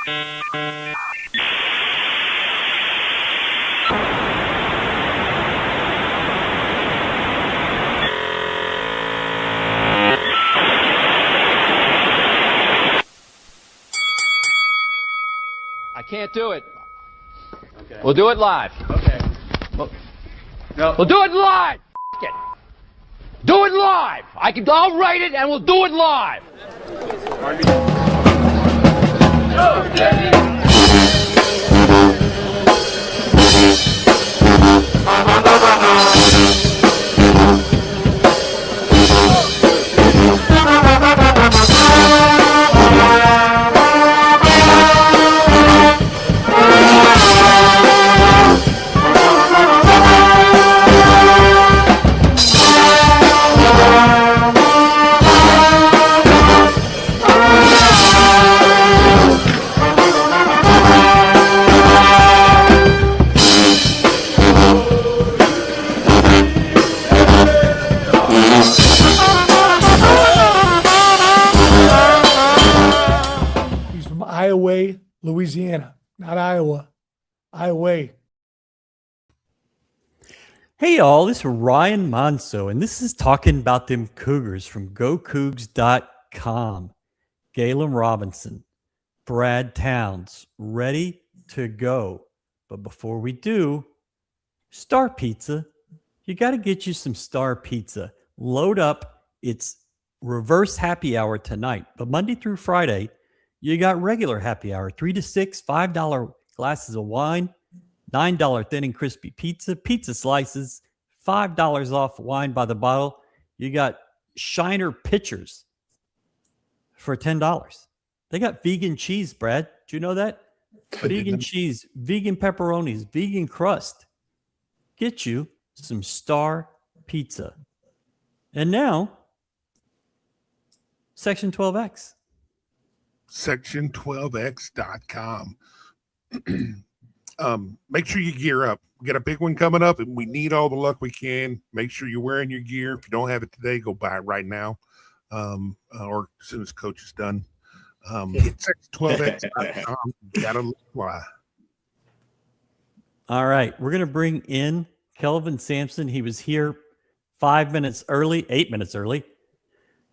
I can't do it. Okay. We'll do it live. Okay. No. We'll do it live. F it. Do it live. I'll write it and we'll do it live. Iowa, Louisiana, not Iowa. Iowa. Hey y'all, this is Ryan Monceaux, and this is Talking About Them Cougars from GoCoogs.com. Galen Robinson, Brad Towns, ready to go. But before we do, Star Pizza. You got to get you some Star Pizza. Load up. It's reverse happy hour tonight, but Monday through Friday, you got regular happy hour, 3 to 6, $5 glasses of wine, $9 thin and crispy pizza slices, $5 off wine by the bottle. You got Shiner pitchers for $10. They got vegan cheese, Brad. Do you know that? Vegan cheese, vegan pepperonis, vegan crust. Get you some Star Pizza. And now, Section 12X. Section12x.com. Make sure you gear up. We got a big one coming up, and we need all the luck we can. Make sure you're wearing your gear. If you don't have it today, go buy it right now, or as soon as coach is done. Hit Section12x.com. Gotta fly. All right, we're going to bring in Kelvin Sampson. He was here 8 minutes early.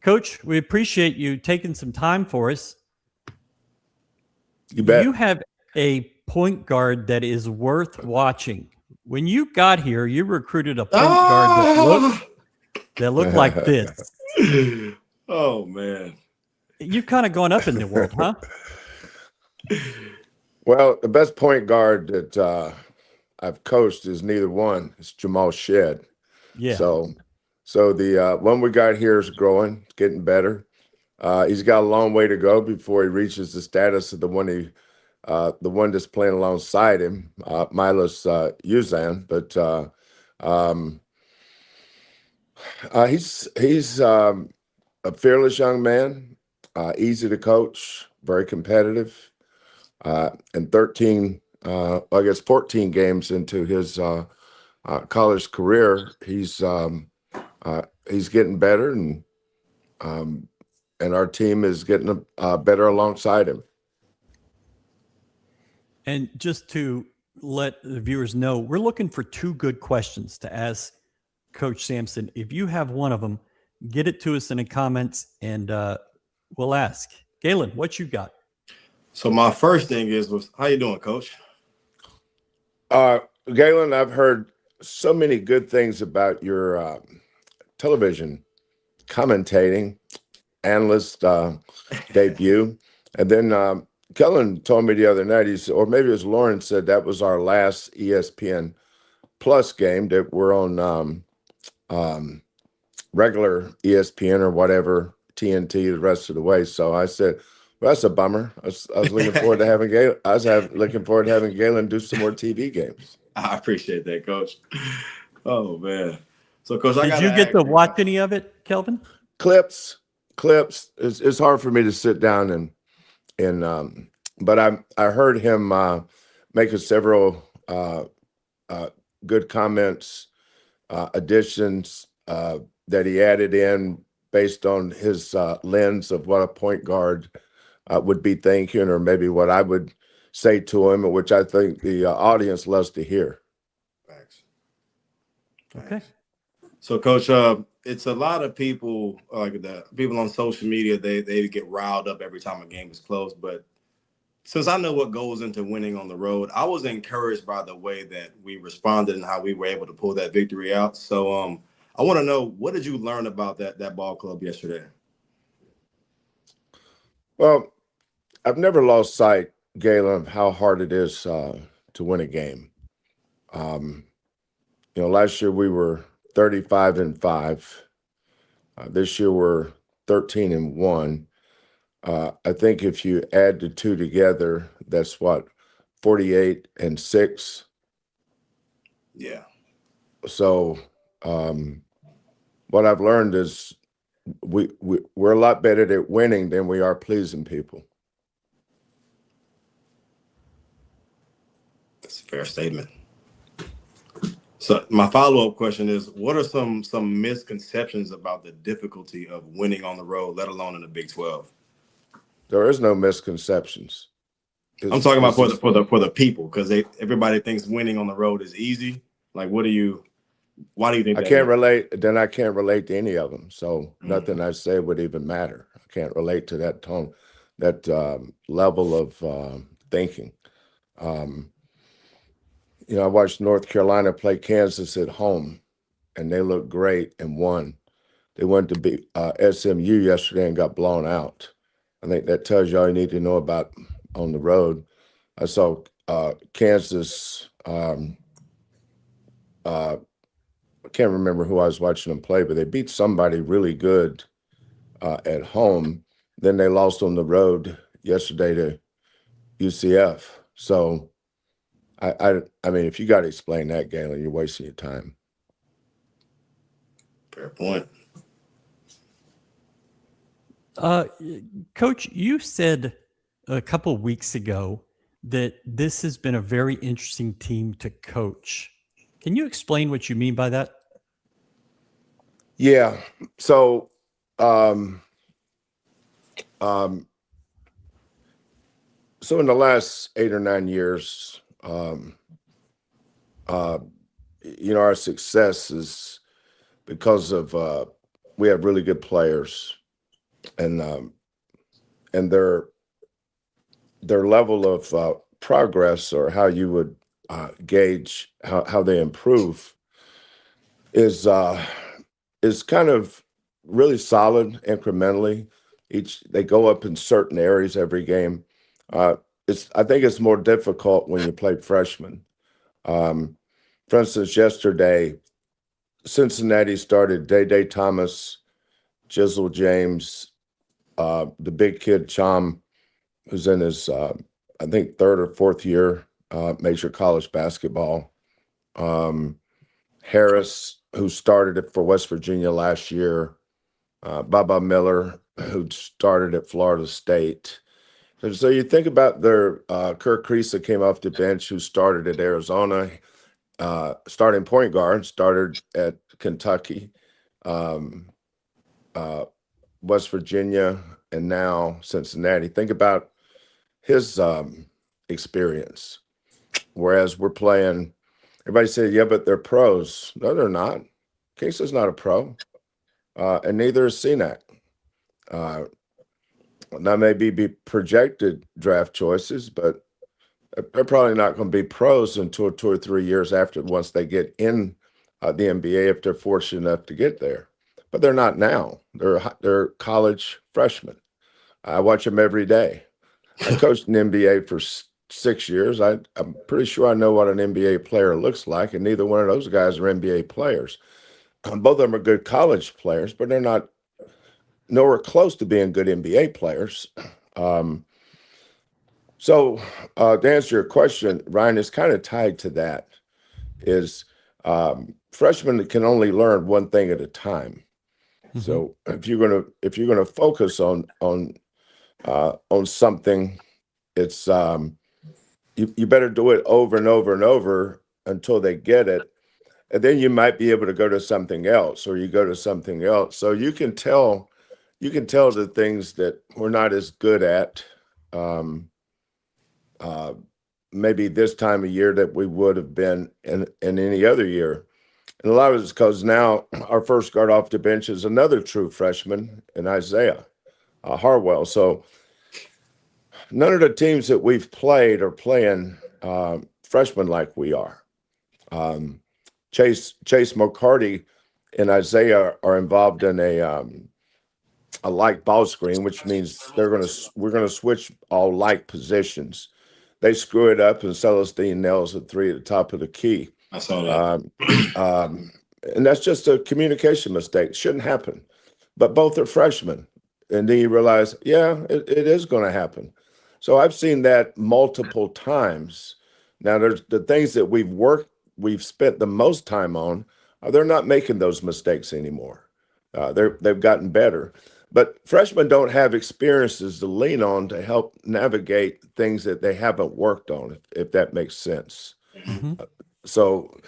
Coach, we appreciate you taking some time for us. You bet. You have a point guard that is worth watching. When you got here, you recruited a point guard that looked like this. Oh, man. You've kind of gone up in the world, huh? Well, the best point guard that I've coached is neither one. It's Jamal Shedd. Yeah. So the one we got here is growing, it's getting better. He's got a long way to go before he reaches the status of the one that's playing alongside him, Milos Uzan. But he's a fearless young man, easy to coach, very competitive, and 14 games into his college career, he's getting better, and our team is getting better alongside him. And just to let the viewers know, we're looking for 2 good questions to ask Coach Sampson. If you have one of them, get it to us in the comments, and we'll ask. Galen, what you got? So my first thing was how you doing, Coach? Galen, I've heard so many good things about your television commentating analyst debut. And then Kellen told me the other night, or maybe it was Lauren, said that was our last ESPN Plus game, that we're on regular ESPN or whatever, TNT, the rest of the way. So I said, well, that's a bummer. I was looking forward to having Galen. Looking forward to having Galen do some more TV games. I appreciate that, Coach. Oh man. So, Coach, did you get to watch any of it, Kelvin? Clips. It's hard for me to sit down but I heard him make several good comments, additions that he added in based on his lens of what a point guard would be thinking, or maybe what I would say to him, which I think the audience loves to hear. Thanks. Okay. So, Coach, it's a lot of people, like the people on social media, they get riled up every time a game is close. But since I know what goes into winning on the road, I was encouraged by the way that we responded and how we were able to pull that victory out. So I want to know, what did you learn about that ball club yesterday? Well, I've never lost sight, Galen, of how hard it is to win a game. Last year we were 35-5. This year we're 13-1. I think if you add the two together, that's what, 48-6. Yeah. So what I've learned is we're a lot better at winning than we are pleasing people. That's a fair statement. So my follow-up question is, what are some misconceptions about the difficulty of winning on the road, let alone in the Big 12? There is no misconceptions. I'm talking about for the people, because everybody thinks winning on the road is easy. Like, why do you think I that can't is? relate? Then I can't relate to any of them. So nothing I say would even matter. I can't relate to that tone, that level of thinking. I watched North Carolina play Kansas at home, and they looked great and won. They went to beat SMU yesterday and got blown out. I think that tells you all you need to know about on the road. I saw Kansas. I can't remember who I was watching them play, but they beat somebody really good at home. Then they lost on the road yesterday to UCF. So, I mean, if you got to explain that, Galen, you're wasting your time. Fair point. Coach, you said a couple of weeks ago that this has been a very interesting team to coach. Can you explain what you mean by that? Yeah. So, so in the last 8 or 9 years, our success is because of we have really good players, and their level of progress, or how you would gauge how they improve, is kind of really solid incrementally. They go up in certain areas every game. I think it's more difficult when you play freshmen. For instance, yesterday, Cincinnati started Day Thomas, Jizzle James, the big kid Chom, who's in his I think 3rd or 4th year major college basketball. Harris, who started it for West Virginia last year. Baba Miller, who started at Florida State. And so you think about their Kirk Kriisa came off the bench, who started at Arizona, starting point guard, started at Kentucky, West Virginia, and now Cincinnati. Think about his experience. Whereas we're playing, everybody said, yeah, but they're pros. No, they're not. Kriisa's not a pro, and neither is CNAC. Now, maybe be projected draft choices, but they're probably not going to be pros until 2 or 3 years after, once they get in the NBA, if they're fortunate enough to get there. But they're not now. They're college freshmen. I watch them every day. I coached in the NBA for 6 years. I'm pretty sure I know what an NBA player looks like, and neither one of those guys are NBA players. Both of them are good college players, but they're not nowhere close to being good NBA players. So to answer your question, Ryan, is kind of tied to that. Is freshmen can only learn one thing at a time. Mm-hmm. So if you're gonna focus on something, it's you better do it over and over and over until they get it, and then you might be able to go to something else, or you go to something else. So you can tell the things that we're not as good at, um, maybe this time of year that we would have been in any other year. And a lot of it's because now our first guard off the bench is another true freshman in Isaiah Harwell. So none of the teams that we've played are playing freshmen like we are. Chase McCarty and Isaiah are involved in a like ball screen, which means we're gonna switch all like positions. They screw it up, and Celestine nails a three at the top of the key. I saw that. And that's just a communication mistake. Shouldn't happen. But both are freshmen. And then you realize, yeah, it is going to happen. So I've seen that multiple times. Now, there's the things that we've spent the most time on, they're not making those mistakes anymore. They've gotten better. But freshmen don't have experiences to lean on to help navigate things that they haven't worked on, if that makes sense. Mm-hmm. So,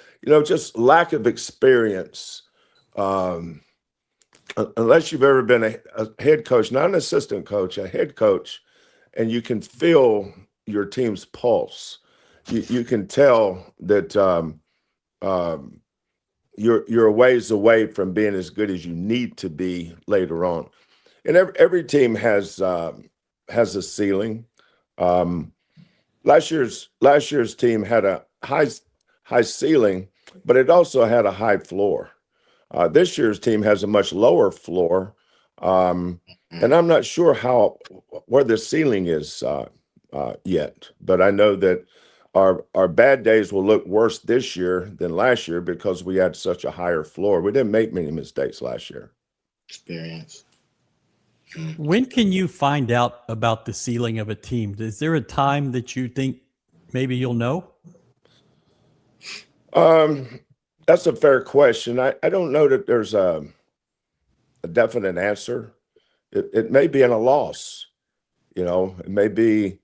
just lack of experience. Unless you've ever been a head coach, not an assistant coach, a head coach, and you can feel your team's pulse. You can tell that you're a ways away from being as good as you need to be later on. And every team has a ceiling. Last year's team had a high ceiling, but it also had a high floor. This year's team has a much lower floor, and I'm not sure where the ceiling is yet. But I know that our bad days will look worse this year than last year because we had such a higher floor. We didn't make many mistakes last year. Experience. When can you find out about the ceiling of a team? Is there a time that you think maybe you'll know? That's a fair question. I don't know that there's a definite answer. It may be in a loss. It may be,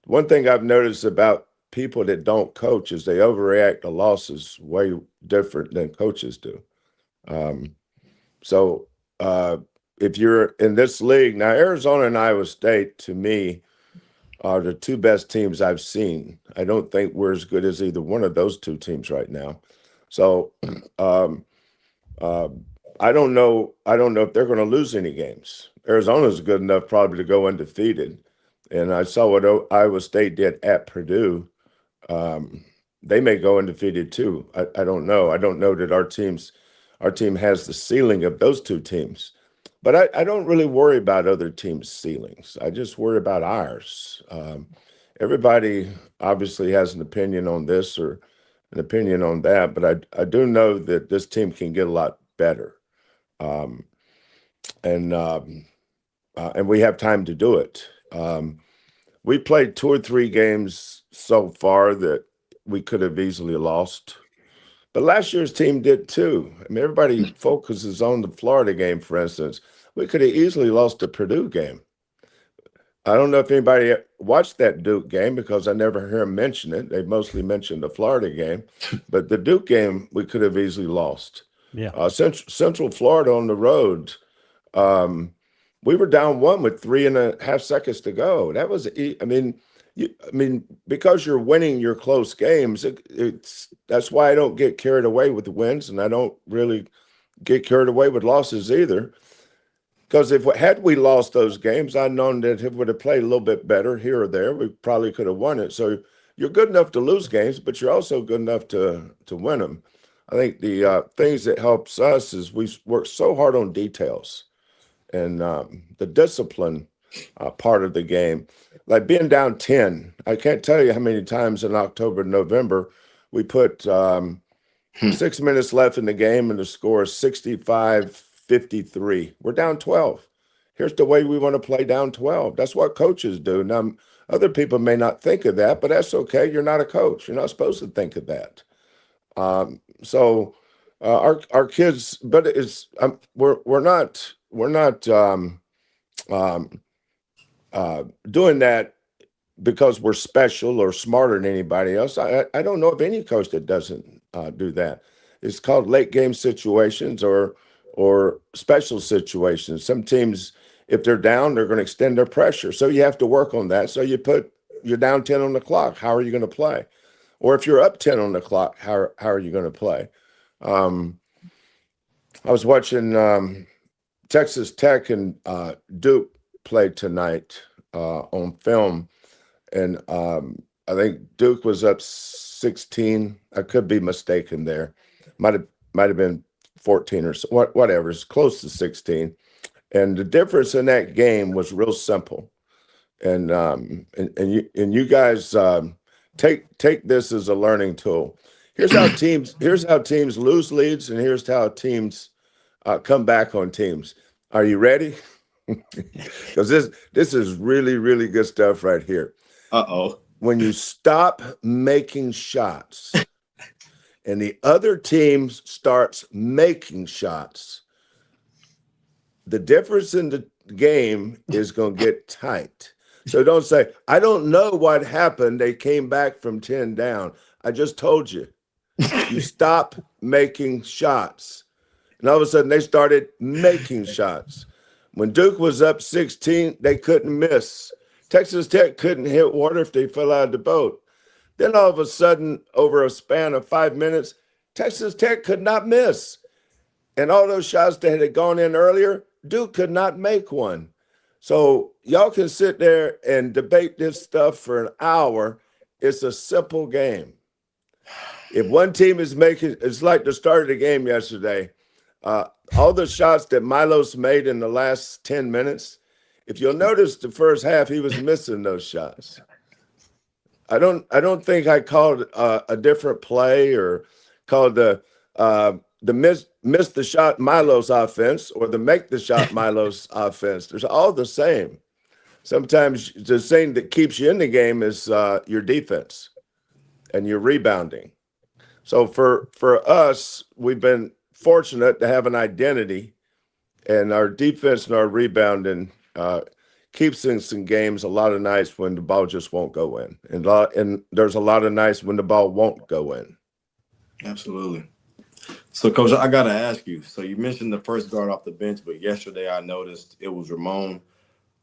one thing I've noticed about people that don't coach is they overreact to losses way different than coaches do. So if you're in this league now, Arizona and Iowa State, to me, are the two best teams I've seen. I don't think we're as good as either one of those two teams right now. So I don't know if they're going to lose any games. Arizona's good enough probably to go undefeated. And I saw what Iowa State did at Purdue. They may go undefeated too. I don't know. I don't know that our team has the ceiling of those two teams. But I don't really worry about other teams' ceilings. I just worry about ours. Everybody obviously has an opinion on this or an opinion on that, but I do know that this team can get a lot better. And we have time to do it. We played 2 or 3 games so far that we could have easily lost. But last year's team did too. I mean, everybody focuses on the Florida game, for instance. We could have easily lost the Purdue game. I don't know if anybody watched that Duke game because I never hear them mention it. They mostly mention the Florida game. But the Duke game, we could have easily lost. Yeah. Central Florida on the road, we were down 1 with 3.5 seconds to go. That was, because you're winning your close games, that's why I don't get carried away with the wins, and I don't really get carried away with losses either. Because had we lost those games, I'd known that if we would have played a little bit better here or there, we probably could have won it. So you're good enough to lose games, but you're also good enough to win them. I think the things that helps us is we work so hard on details and the discipline part of the game. Like being down 10, I can't tell you how many times in October and November we put 6 minutes left in the game and the score is 65-53. We're down 12. Here's the way we want to play down 12. That's what coaches do. Now, other people may not think of that, but that's okay. You're not a coach. You're not supposed to think of that. So our kids, but it's we're not doing that because we're special or smarter than anybody else. I don't know of any coach that doesn't do that. It's called late game situations or special situations. Some teams If they're down, they're going to extend their pressure. So you have to work on that. So you're down 10 on the clock. How are you going to play? Or if you're up 10 on the clock, how are you going to play? I was watching Texas Tech and Duke play tonight on film, and I think Duke was up 16. I could be mistaken there. Might have been 14 or so, whatever. It's close to 16. And the difference in that game was real simple. And you guys take this as a learning tool. Here's how teams lose leads, and here's how teams come back on teams. Are you ready? Because this is really, really good stuff right here. Uh-oh. When you stop making shots and the other team starts making shots, the difference in the game is going to get tight. So don't say, I don't know what happened. They came back from 10 down. I just told you. You stop making shots. And all of a sudden, they started making shots. When Duke was up 16, they couldn't miss. Texas Tech couldn't hit water if they fell out of the boat. Then all of a sudden, over a span of 5 minutes, Texas Tech could not miss. And all those shots that had gone in earlier, Duke could not make one. So y'all can sit there and debate this stuff for an hour. It's a simple game. If one team is making, it's like the start of the game yesterday. All the shots that Milos made in the last 10 minutes, if you'll notice the first half, he was missing those shots. I don't think I called a different play or called the miss the shot Milos offense or the make the shot Milos offense. There's all the same. Sometimes the thing that keeps you in the game is your defense and your rebounding. So for us, we've been fortunate to have an identity, and our defense and our rebounding keeps in some games a lot of nights when the ball just won't go in. And there's a lot of nights when the ball won't go in. Absolutely. So, Coach, I got to ask you. So you mentioned the first guard off the bench, but yesterday I noticed it was Ramon.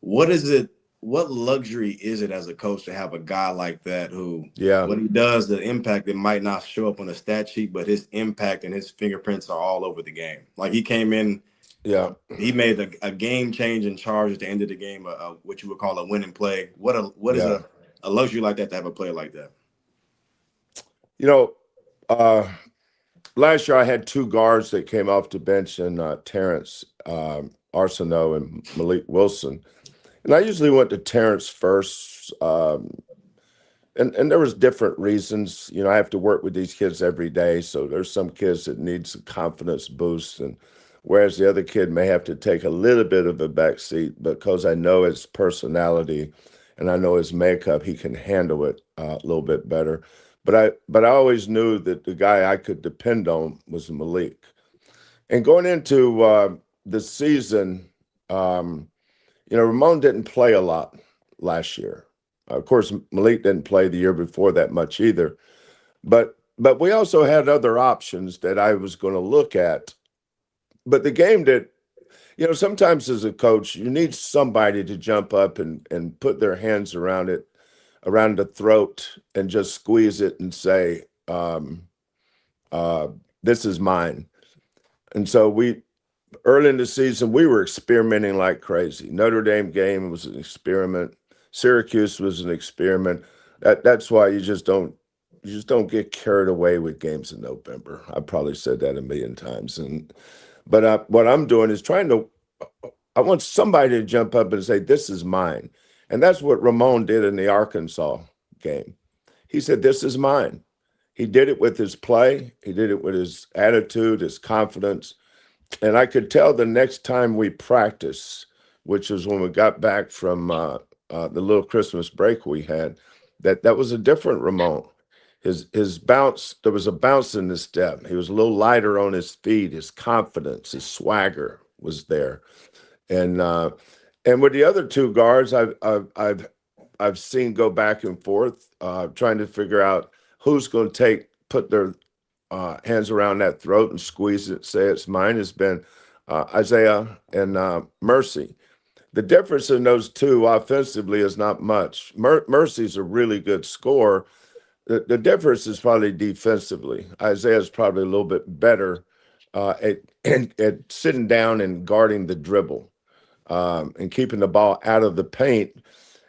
What luxury is it as a coach to have a guy like that who, what he does, the impact, it might not show up on the stat sheet, but his impact and his fingerprints are all over the game. Like he came in, he made a game-changing charge at the end of the game, what you would call a winning play. What is a luxury like that to have a player like that? You know, last year I had two guards that came off the bench, and Terrence Arsenault and Malik Wilson. And I usually went to Terrence first, and there was different reasons. You know, I have to work with these kids every day, so there's some kids that need some confidence boost, and whereas the other kid may have to take a little bit of a back seat because I know his personality and I know his makeup, he can handle it a little bit better. But I always knew that the guy I could depend on was Malik. And going into the season, you know, Ramon didn't play a lot last year. Of course, Malik didn't play the year before that much either. But we also had other options that I was going to look at. But the game that, you know, sometimes as a coach, you need somebody to jump up and put their hands around it, around the throat, and just squeeze it and say, this is mine. And so early in the season, we were experimenting like crazy. Notre Dame game was an experiment. Syracuse was an experiment. That's why you just don't get carried away with games in November. I probably said that a million times. But what I'm doing is I want somebody to jump up and say, this is mine. And that's what Ramon did in the Arkansas game. He said, this is mine. He did it with his play. He did it with his attitude, his confidence. And I could tell the next time we practiced, which was when we got back from the little Christmas break we had, that was a different Ramon. His bounce, there was a bounce in his step. He was a little lighter on his feet. His confidence, his swagger was there. And with the other two guards, I've seen go back and forth, trying to figure out who's going to put their hands around that throat and squeeze it, say it's mine, has been Isaiah and Mercy. the difference in those two offensively is not much. Mercy's a really good scorer. The difference is probably defensively. Isaiah's probably a little bit better at sitting down and guarding the dribble and keeping the ball out of the paint.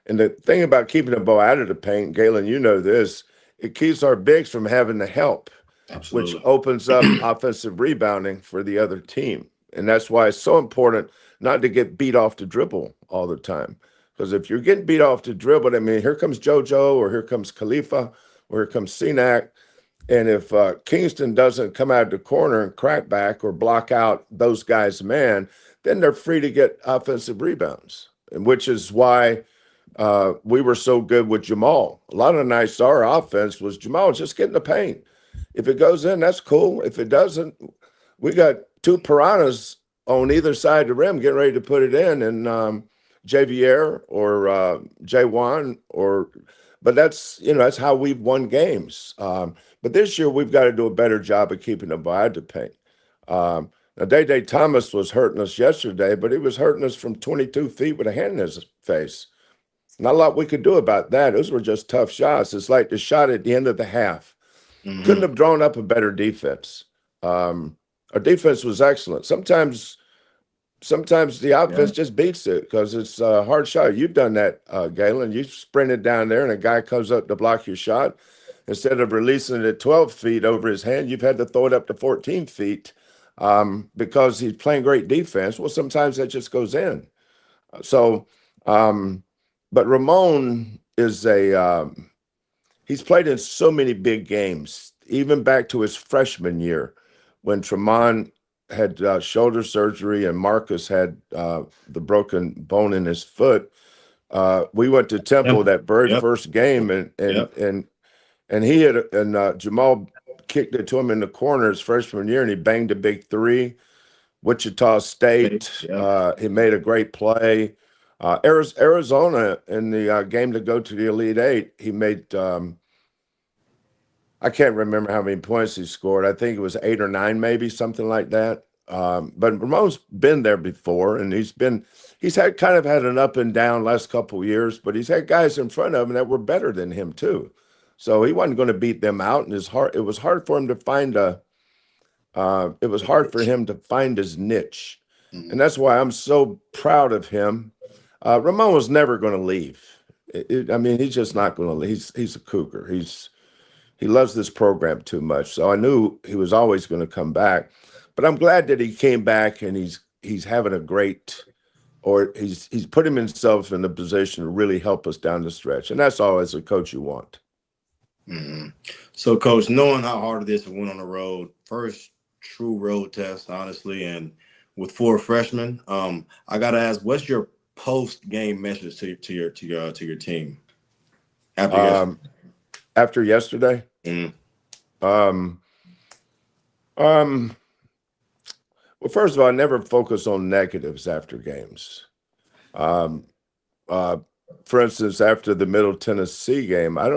And the thing about keeping the ball out of the paint, Galen, you know this, it keeps our bigs from having to help, Absolutely. which opens up offensive rebounding for the other team. And that's why it's so important not to get beat off the dribble all the time. Because if you're getting beat off the dribble, I mean, here comes JoJo or here comes Khalifa or here comes Senac. And if Kingston doesn't come out of the corner and crack back or block out those guys' man, then they're free to get offensive rebounds, and which is why we were so good with Jamal. A lot of the nights our offense was Jamal just getting the paint. If it goes in, that's cool. If it doesn't, we got two piranhas on either side of the rim getting ready to put it in, and Javier or J1 or – but that's, you know, that's how we've won games. But this year we've got to do a better job of keeping the ball out of the paint. Now, Day Thomas was hurting us yesterday, but he was hurting us from 22 feet with a hand in his face. Not a lot we could do about that. Those were just tough shots. It's like the shot at the end of the half. Mhm. Couldn't have drawn up a better defense. Our defense was excellent. Sometimes the offense just beats it because it's a hard shot. You've done that, Galen. You sprinted down there and a guy comes up to block your shot. Instead of releasing it at 12 feet over his hand, you've had to throw it up to 14 feet because he's playing great defense. Well, sometimes that just goes in. But Ramon is he's played in so many big games, even back to his freshman year when Tremont had shoulder surgery and Marcus had the broken bone in his foot. We went to Temple that very first game, and he had Jamal kicked it to him in the corner his freshman year, and he banged a big three. Wichita State, he made a great play. Arizona in the game to go to the Elite Eight, he made I can't remember how many points he scored. I think it was 8 or 9, maybe something like that. But Ramon's been there before, and he's had kind of had an up and down last couple of years, but he's had guys in front of him that were better than him too. So he wasn't going to beat them out, and it was hard for him to find his niche. Mhm. And that's why I'm so proud of him. Ramon was never going to leave. I mean, he's just not going to leave. He's a Cougar. He loves this program too much. So I knew he was always going to come back. But I'm glad that he came back, and he's having a great, or he's putting himself in a position to really help us down the stretch. And that's all as a coach you want. Mm-hmm. So, Coach, knowing how hard it is to win on the road, first true road test, honestly, and with 4 freshmen, I got to ask, what's your post-game message to your team after yesterday? Mm-hmm. Well, first of all, I never focus on negatives after games. For instance, after the Middle Tennessee game, I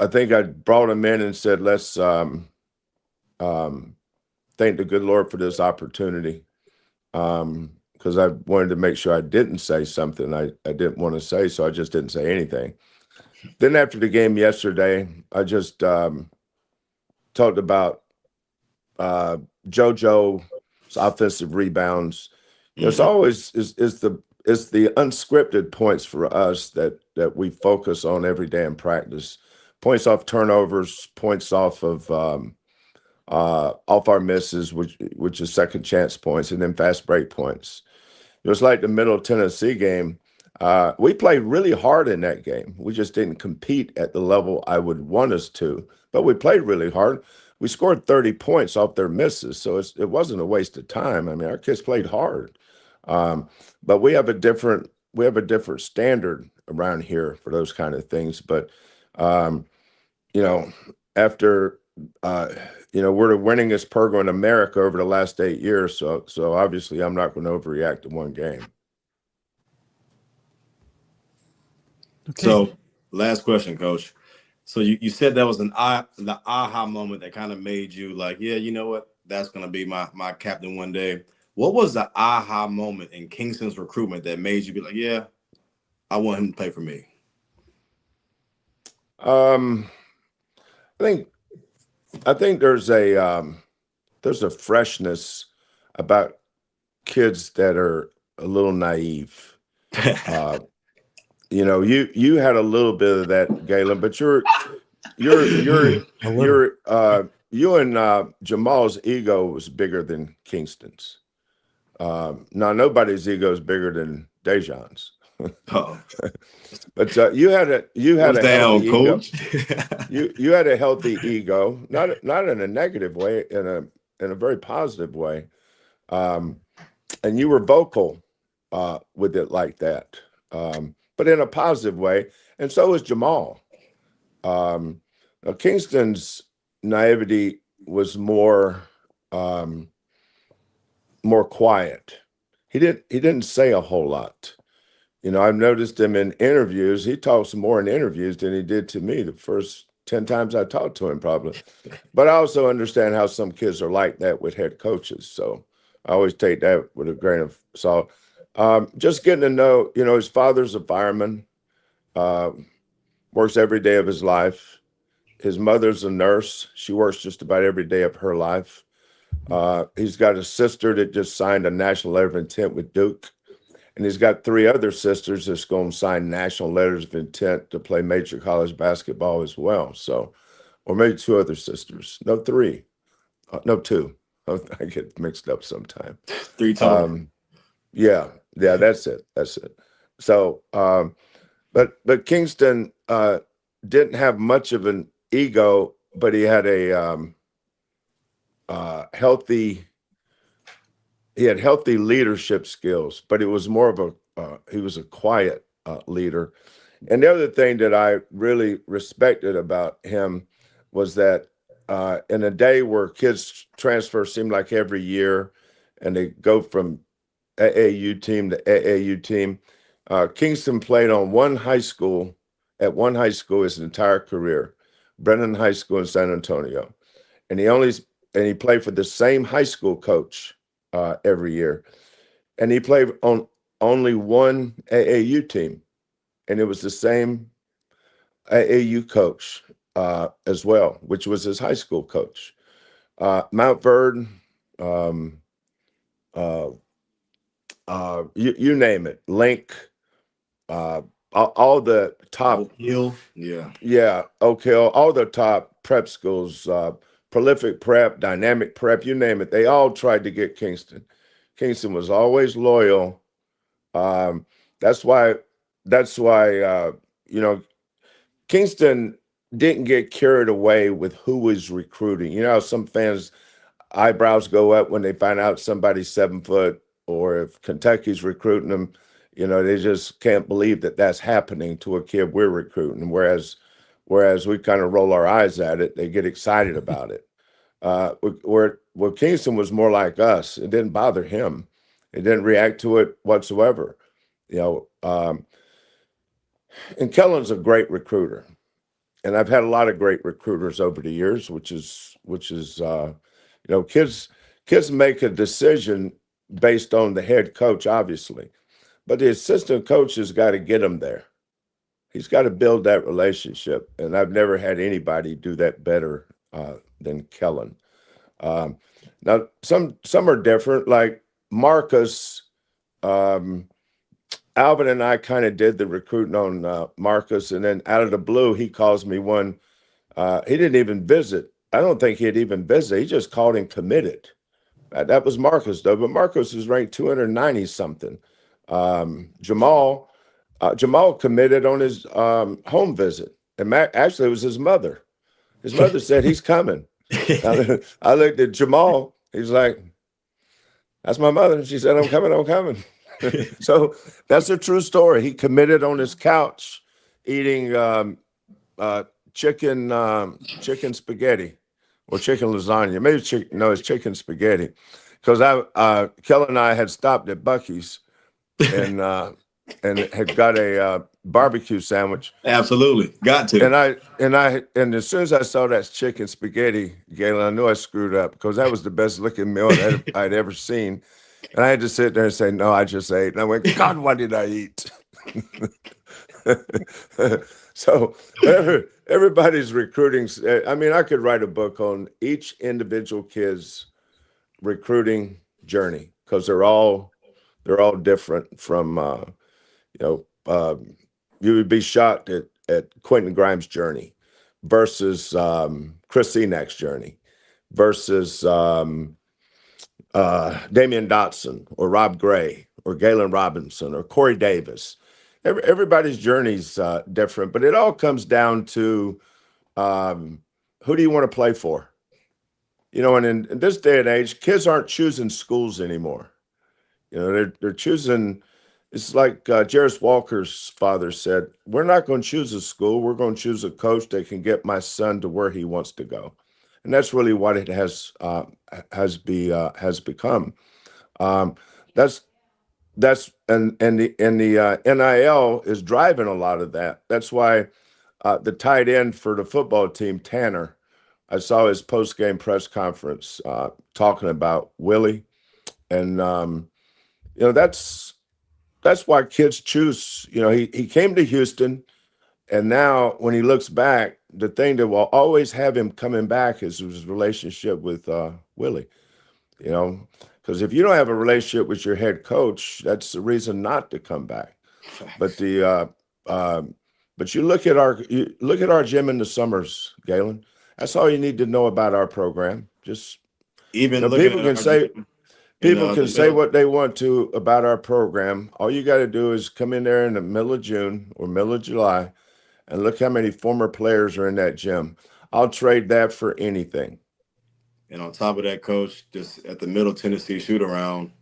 think I brought him in and said, let's thank the good Lord for this opportunity. Because I wanted to make sure I didn't say something I didn't want to say, so I just didn't say anything. Then after the game yesterday, I just talked about JoJo's offensive rebounds. You know, it's always it's the unscripted points for us that we focus on every day in practice. Points off turnovers, points off of off our misses, which is second chance points, and then fast break points. It was like the Middle Tennessee game. We played really hard in that game. We just didn't compete at the level I would want us to, but we played really hard. We scored 30 points off their misses, so it wasn't a waste of time. I mean, our kids played hard, but we have a different standard around here for those kind of things. But you know, after we're the winningest program in America over the last 8 years, so obviously I'm not going to overreact to one game. Okay. So, last question, Coach. So you said that was the aha moment that kind of made you like, yeah, you know what? That's going to be my captain one day. What was the aha moment in Kingston's recruitment that made you be like, yeah, I want him to play for me? I think there's a freshness about kids that are a little naive. You know, you had a little bit of that, Galen, but you and Jamal's ego was bigger than Kingston's. Now nobody's ego is bigger than Dejan's. Oh. But you had a healthy ego. Coach? You had a healthy ego, not in a negative way, in a very positive way, and you were vocal with it like that, but in a positive way, and so was Jamal. Kingston's naivety was more quiet. He didn't say a whole lot. You know, I've noticed him in interviews. He talks more in interviews than he did to me the first 10 times I talked to him, probably. But I also understand how some kids are like that with head coaches. So I always take that with a grain of salt. Just getting to know, you know, his father's a fireman, works every day of his life. His mother's a nurse. She works just about every day of her life. He's got a sister that just signed a national letter of intent with Duke. And he's got 3 other sisters that's going to sign national letters of intent to play major college basketball as well. So, or maybe 2 other sisters. No, 3. No, 2. I get mixed up sometime. 3 total. Yeah, that's it. So, but Kingston didn't have much of an ego, but he had a healthy leadership skills, but it was more of he was a quiet leader. And the other thing that I really respected about him was that in a day where kids transfer seemed like every year and they go from AAU team to AAU team, Kingston played on one high school his entire career, Brennan High School in San Antonio. And he played for the same high school coach every year, and he played on only one AAU team, and it was the same AAU coach as well, which was his high school coach. Mount Vernon, you name it, Link, all the top Oak Hill, Oak Hill, all the top prep schools. Prolific Prep, Dynamic Prep, you name it. They all tried to get Kingston. Kingston was always loyal. That's why, you know, Kingston didn't get carried away with who was recruiting. You know, some fans' eyebrows go up when they find out somebody's 7 foot, or if Kentucky's recruiting them, you know, they just can't believe that that's happening to a kid we're recruiting. Whereas we kind of roll our eyes at it, they get excited about it. Where Kingston was more like us, it didn't bother him. It didn't react to it whatsoever. You know, and Kellen's a great recruiter, and I've had a lot of great recruiters over the years, which is you know, kids make a decision based on the head coach, obviously, but the assistant coach has got to get them there. He's got to build that relationship, and I've never had anybody do that better than Kellen. Now, some are different. Like Marcus, Alvin and I kind of did the recruiting on Marcus, and then out of the blue, he calls me one. He didn't even visit. I don't think he had even visited. He just called him committed. That was Marcus, though. But Marcus was ranked 290 something. Jamal committed on his home visit. And actually, it was his mother. His mother said, he's coming. I looked at Jamal. He's like, that's my mother. She said, I'm coming. So that's a true story. He committed on his couch eating chicken spaghetti or chicken lasagna. Maybe it's chicken spaghetti. Because Kelly and I had stopped at Buc-ee's and had got a barbecue sandwich. Absolutely, got to. And as soon as I saw that chicken spaghetti, Galen, I knew I screwed up because that was the best looking meal I'd ever seen. And I had to sit there and say, no, I just ate. And I went, God, what did I eat? So everybody's recruiting. I mean, I could write a book on each individual kid's recruiting journey because they're all different from, you would be shocked at Quentin Grimes' journey versus Chris Enak's journey versus Damian Dotson or Rob Gray or Galen Robinson or Corey Davis. Everybody's journey's different, but it all comes down to who do you want to play for? And in this day and age, kids aren't choosing schools anymore. They're choosing. It's like Jarris Walker's father said, we're not going to choose a school. We're going to choose a coach that can get my son to where he wants to go. And that's really what it has become. That's the NIL is driving a lot of that. That's why the tight end for the football team, Tanner, I saw his post-game press conference talking about Willie. And, that's why kids choose. He came to Houston, and now when he looks back, the thing that will always have him coming back is his relationship with Willie. Because if you don't have a relationship with your head coach, that's the reason not to come back. But but you look at our gym in the summers, Galen. That's all you need to know about our program. Just Even people can say. People can say what they want to about our program. All you got to do is come in there in the middle of June or middle of July and look how many former players are in that gym. I'll trade that for anything. And on top of that, Coach, just at the Middle Tennessee shoot-around,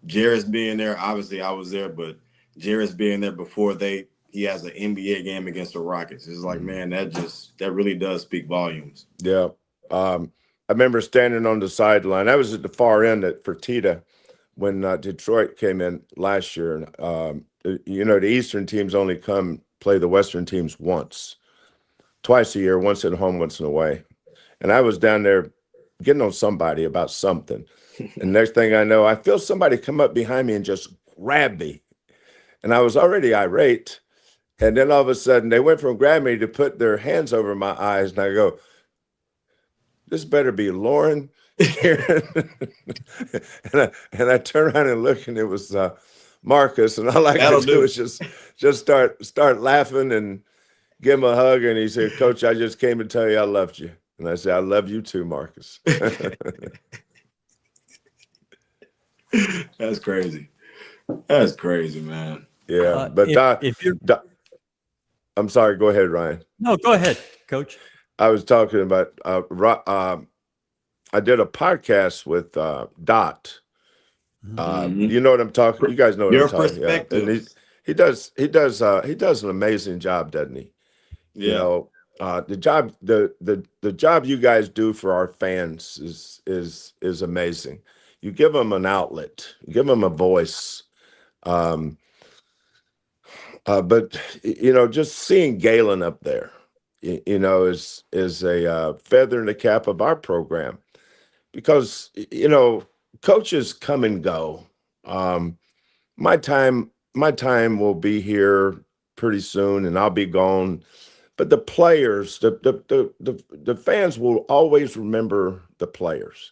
Jarris being there, obviously I was there, but Jarris being there before he has an NBA game against the Rockets. It's like, man, that really does speak volumes. Yeah. I remember standing on the sideline. I was at the far end at Fertitta when Detroit came in last year. The Eastern teams only come play the Western teams twice a year, once at home, once away. And I was down there getting on somebody about something. And next thing I know, I feel somebody come up behind me and just grab me. And I was already irate. And then all of a sudden, they went from grab me to put their hands over my eyes. And I go, this better be Lauren. and I turn around and look, and it was Marcus. And all I could do is just start laughing and give him a hug. And he said, Coach, I just came to tell you I loved you. And I said, I love you too, Marcus. That's crazy. That's crazy, man. Yeah, but I'm sorry. Go ahead, Ryan. No, go ahead, Coach. I was talking about I did a podcast with Dot. You know what I'm talking. You guys know what I'm talking. Perspective. Yeah. And he does an amazing job, doesn't he? Yeah. The job you guys do for our fans is amazing. You give them an outlet. You give them a voice. But just seeing Galen up there, is a feather in the cap of our program, because coaches come and go. My time will be here pretty soon, and I'll be gone. But the players, the fans will always remember the players,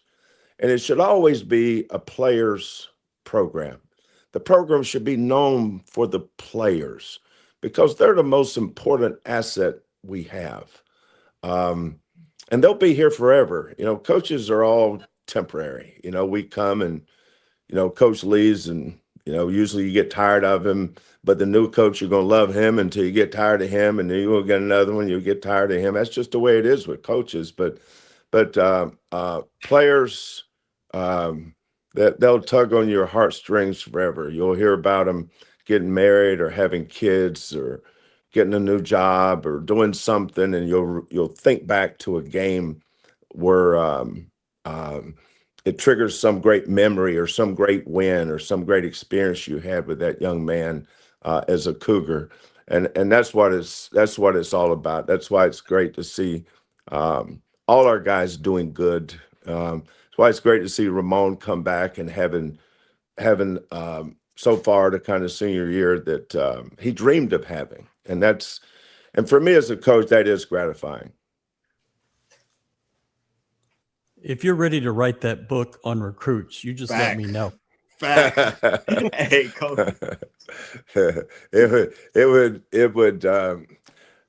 and it should always be a players program. The program should be known for the players because they're the most important asset we have. And they'll be here forever. Coaches are all temporary. We come and, coach leaves and, usually you get tired of him, but the new coach, you're going to love him until you get tired of him. And then you'll get another one, you'll get tired of him. That's just the way it is with coaches. But players, that they'll tug on your heartstrings forever. You'll hear about them getting married or having kids or getting a new job or doing something, and you'll think back to a game where it triggers some great memory or some great win or some great experience you had with that young man as a Cougar, and that's what it's all about. That's why it's great to see all our guys doing good. That's why it's great to see Ramon come back and having having so far to kind of senior year that he dreamed of having. And for me as a coach, that is gratifying. If you're ready to write that book on recruits, you just let me know. Facts. Hey, coach. It would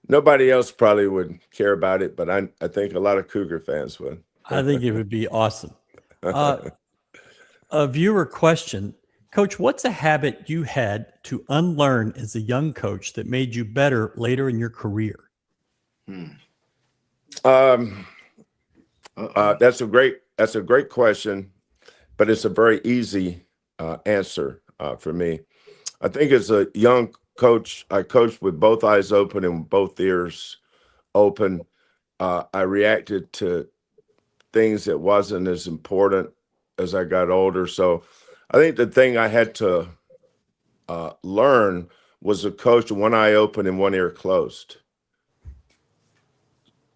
nobody else probably would care about it, but I think a lot of Cougar fans would. I think it would be awesome. A viewer question, Coach, what's a habit you had to unlearn as a young coach that made you better later in your career? That's a great question, but it's a very easy answer for me. I think as a young coach, I coached with both eyes open and both ears open. I reacted to things that wasn't as important as I got older. So I think the thing I had to learn was to coach one eye open and one ear closed.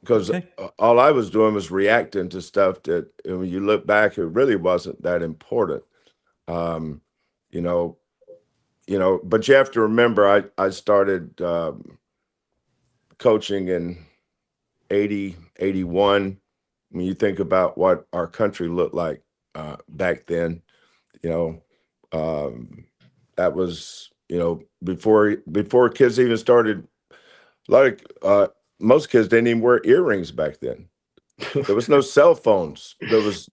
Because all I was doing was reacting to stuff that, when you look back, it really wasn't that important. But you have to remember, I started coaching in 80, 81. When you think about what our country looked like back then, that was, before kids even started, most kids didn't even wear earrings back then. There was no cell phones. There was,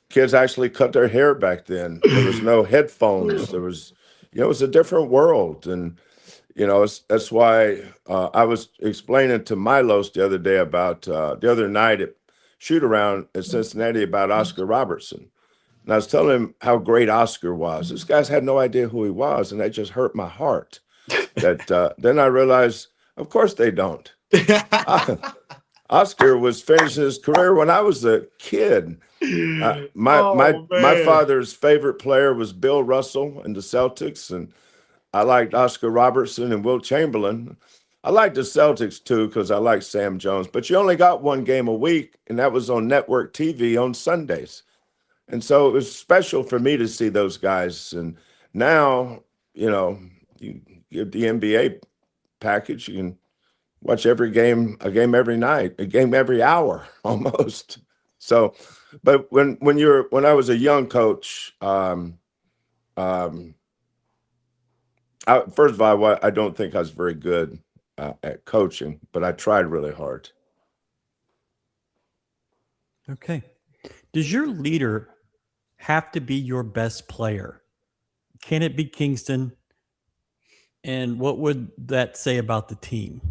kids actually cut their hair back then. There was no headphones. There was, it was a different world. And, that's why I was explaining to Milos the other night at shoot around at Cincinnati about Oscar Robertson. And I was telling him how great Oscar was. These guys had no idea who he was, and that just hurt my heart. Then I realized, of course they don't. Oscar was finishing his career when I was a kid. My father's favorite player was Bill Russell and the Celtics, and I liked Oscar Robertson and Wilt Chamberlain. I liked the Celtics too because I liked Sam Jones, but you only got one game a week, and that was on network TV on Sundays. And so it was special for me to see those guys. And now, you get the NBA package, you can watch a game every night, a game every hour almost. So, but when I was a young coach, first of all, I don't think I was very good at coaching, but I tried really hard. Okay. Does your leader have to be your best player? Can it be Kingston? And what would that say about the team?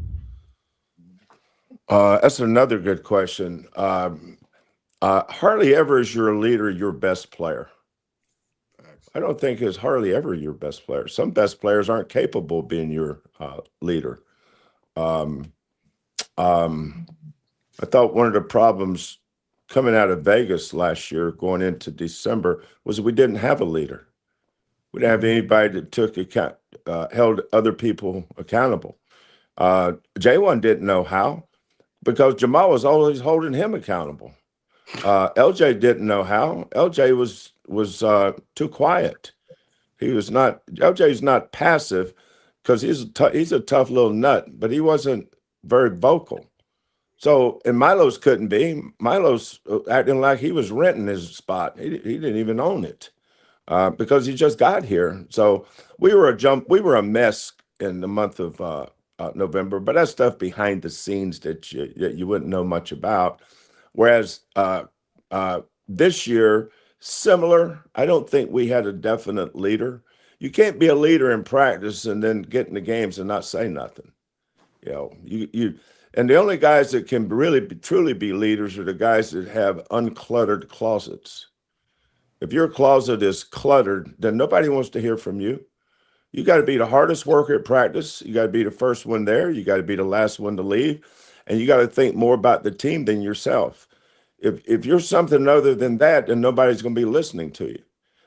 That's another good question. Hardly ever is your leader your best player. I don't think it's hardly ever your best player. Some best players aren't capable of being your leader. I thought one of the problems coming out of Vegas last year, going into December, was we didn't have a leader. We didn't have anybody that took account, held other people accountable. J1 didn't know how because Jamal was always holding him accountable. LJ didn't know how. LJ was too quiet. LJ's not passive because he's a tough little nut, but he wasn't very vocal. So, and Milos couldn't be. Milos acting like he was renting his spot. He didn't even own it because he just got here. So we were a mess in the month of November, but that's stuff behind the scenes that you wouldn't know much about. Whereas this year, similar, I don't think we had a definite leader. You can't be a leader in practice and then get in the games and not say nothing. And the only guys that can really truly be leaders are the guys that have uncluttered closets. If your closet is cluttered, then nobody wants to hear from you. You got to be the hardest worker at practice. You got to be the first one there. You got to be the last one to leave. And you got to think more about the team than yourself. If you're something other than that, then nobody's going to be listening to you.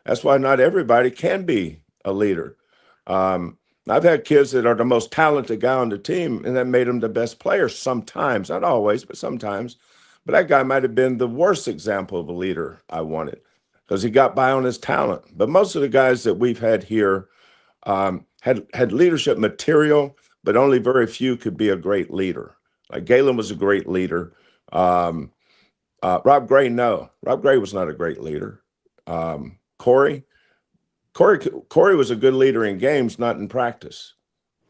That's why not everybody can be a leader. I've had kids that are the most talented guy on the team, and that made them the best player sometimes, not always, but sometimes. But that guy might have been the worst example of a leader I wanted. because he got by on his talent. But most of the guys that we've had here had leadership material, but only very few could be a great leader. Like Galen was a great leader. Rob Gray, no. Rob Gray was not a great leader. Corey was a good leader in games, not in practice.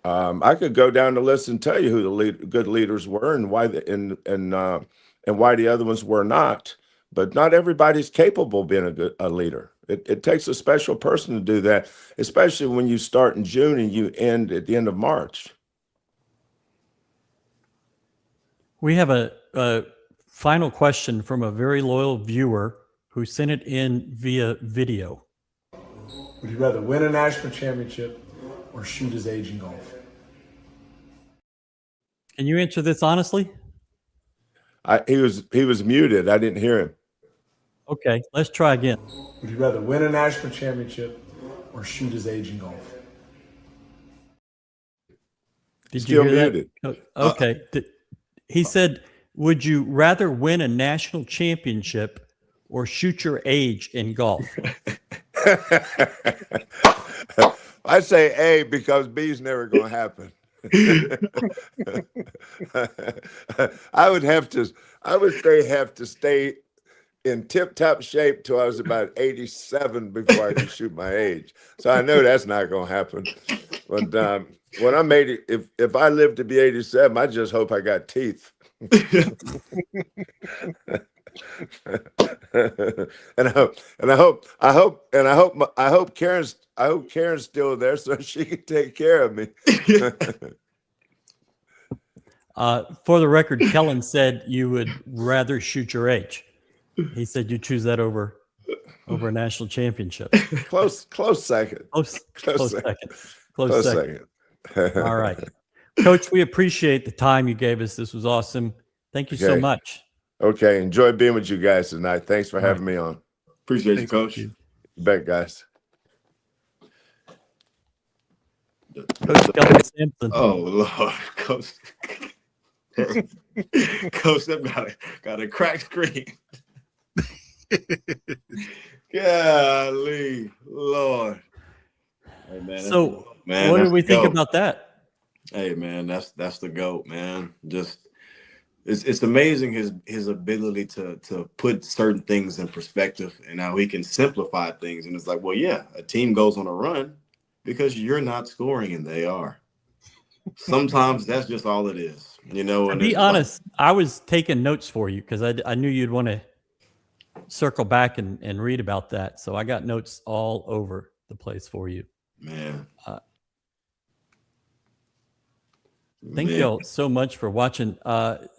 I could go down the list and tell you who the good leaders were and why and why the other ones were not. But not everybody's capable of being a leader. It takes a special person to do that, especially when you start in June and you end at the end of March. We have a final question from a very loyal viewer who sent it in via video. Would you rather win a national championship or shoot his age in golf? Can you answer this honestly? He was muted. I didn't hear him. Okay, let's try again. Would you rather win a national championship or shoot his age in golf? Did Still you hear muted. that? Okay. He said, would you rather win a national championship or shoot your age in golf? I say A because B is never going to happen. I would have to stay in tip-top shape till I was about 87 before I could shoot my age. So I know that's not going to happen. But when I'm 80, if I live to be 87, I just hope I got teeth. and I hope Karen's still there so she can take care of me. For the record, Kellen said you would rather shoot your age. He said you choose that over a national championship. Close second. Close second. All right. Coach, we appreciate the time you gave us. This was awesome. Thank you so much. Okay. Enjoy being with you guys tonight. Thanks for having me on. Appreciate you, Coach. You bet, guys. Coach Kelvin Sampson. Oh, Lord. Coach, that got a cracked screen. Golly, Lord. Hey, man, So, what did we think about that? Hey, man, that's the GOAT, man. Just it's amazing his ability to put certain things in perspective and how he can simplify things. And it's like, well, yeah, a team goes on a run because you're not scoring and they are. Sometimes that's just all it is, you know. And to be honest, I was taking notes for you because I knew you'd want to circle back and read about that. So I got notes all over the place for you. Man. Thank you all so much for watching.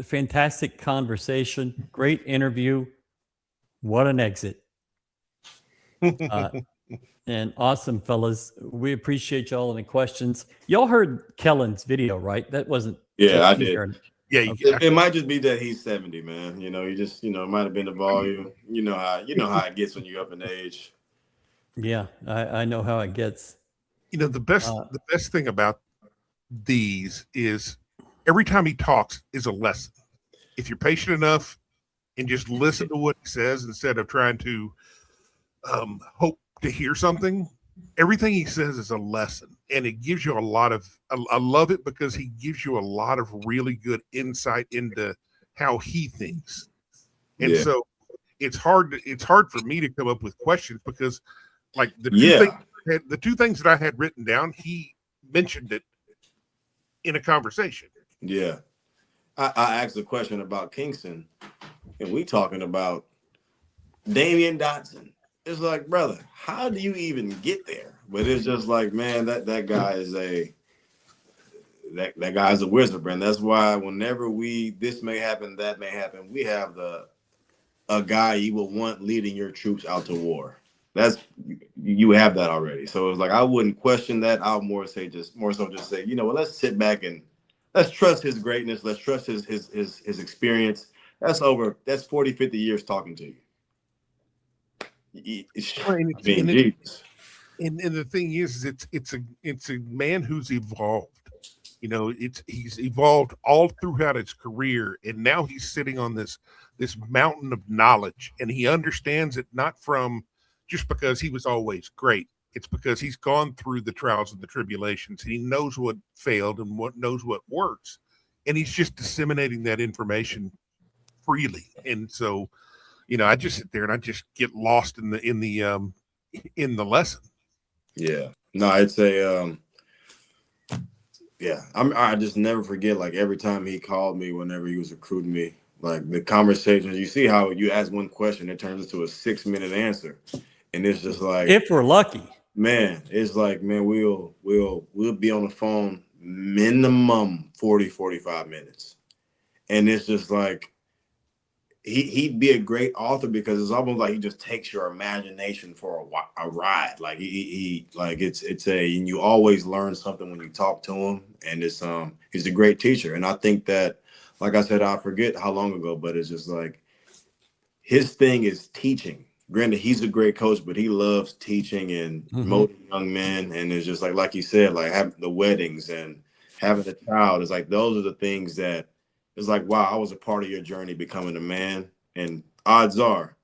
Fantastic conversation. Great interview. What an exit. And awesome, fellas. We appreciate y'all. Any questions? Y'all heard Kellen's video, right? That wasn't. Yeah, I did. Yeah, it might just be that he's 70, man. You know, it might have been the volume. You know how it gets when you're up in age. Yeah, I know how it gets. You know, the best thing about these is every time he talks is a lesson. If you're patient enough and just listen to what he says instead of trying to hope to hear something, everything he says is a lesson, and it gives you a lot of. I love it because he gives you a lot of really good insight into how he thinks, and so it's hard for me to come up with questions because, like the two things that I had written down, he mentioned it in a conversation. Yeah, I asked a question about Kingston, and we talking about Damian Dotson. It's like, brother, how do you even get there? But it's just like, man, that guy is that guy's a wizard, man. That's why whenever this may happen, that may happen, we have a guy you will want leading your troops out to war. You have that already. So it's like I wouldn't question that. I'll more so just say, you know what, let's sit back and let's trust his greatness. Let's trust his experience. That's 40, 50 years talking to you. And the thing is it's a man who's evolved. You know, he's evolved all throughout his career, and now he's sitting on this mountain of knowledge, and he understands it not from just because he was always great. It's because he's gone through the trials and the tribulations. He knows what failed and what knows what works. And he's just disseminating that information freely. And so, I just sit there and I just get lost in the lesson. Yeah. No, it's I just never forget, like, every time he called me whenever he was recruiting me, like, the conversations, you see how you ask one question, it turns into a 6-minute answer. And it's just like, if we're lucky, man, it's like, man, we'll be on the phone minimum 40, 45 minutes. And it's just like, he'd be a great author because it's almost like he just takes your imagination for a ride. Like and you always learn something when you talk to him. And he's a great teacher. And I think that, like I said, I forget how long ago, but it's just like his thing is teaching. Granted, he's a great coach, but he loves teaching and promoting young men. And it's just like you said, like having the weddings and having a child. It's like, those are the things that it's like, wow, I was a part of your journey becoming a man. And odds are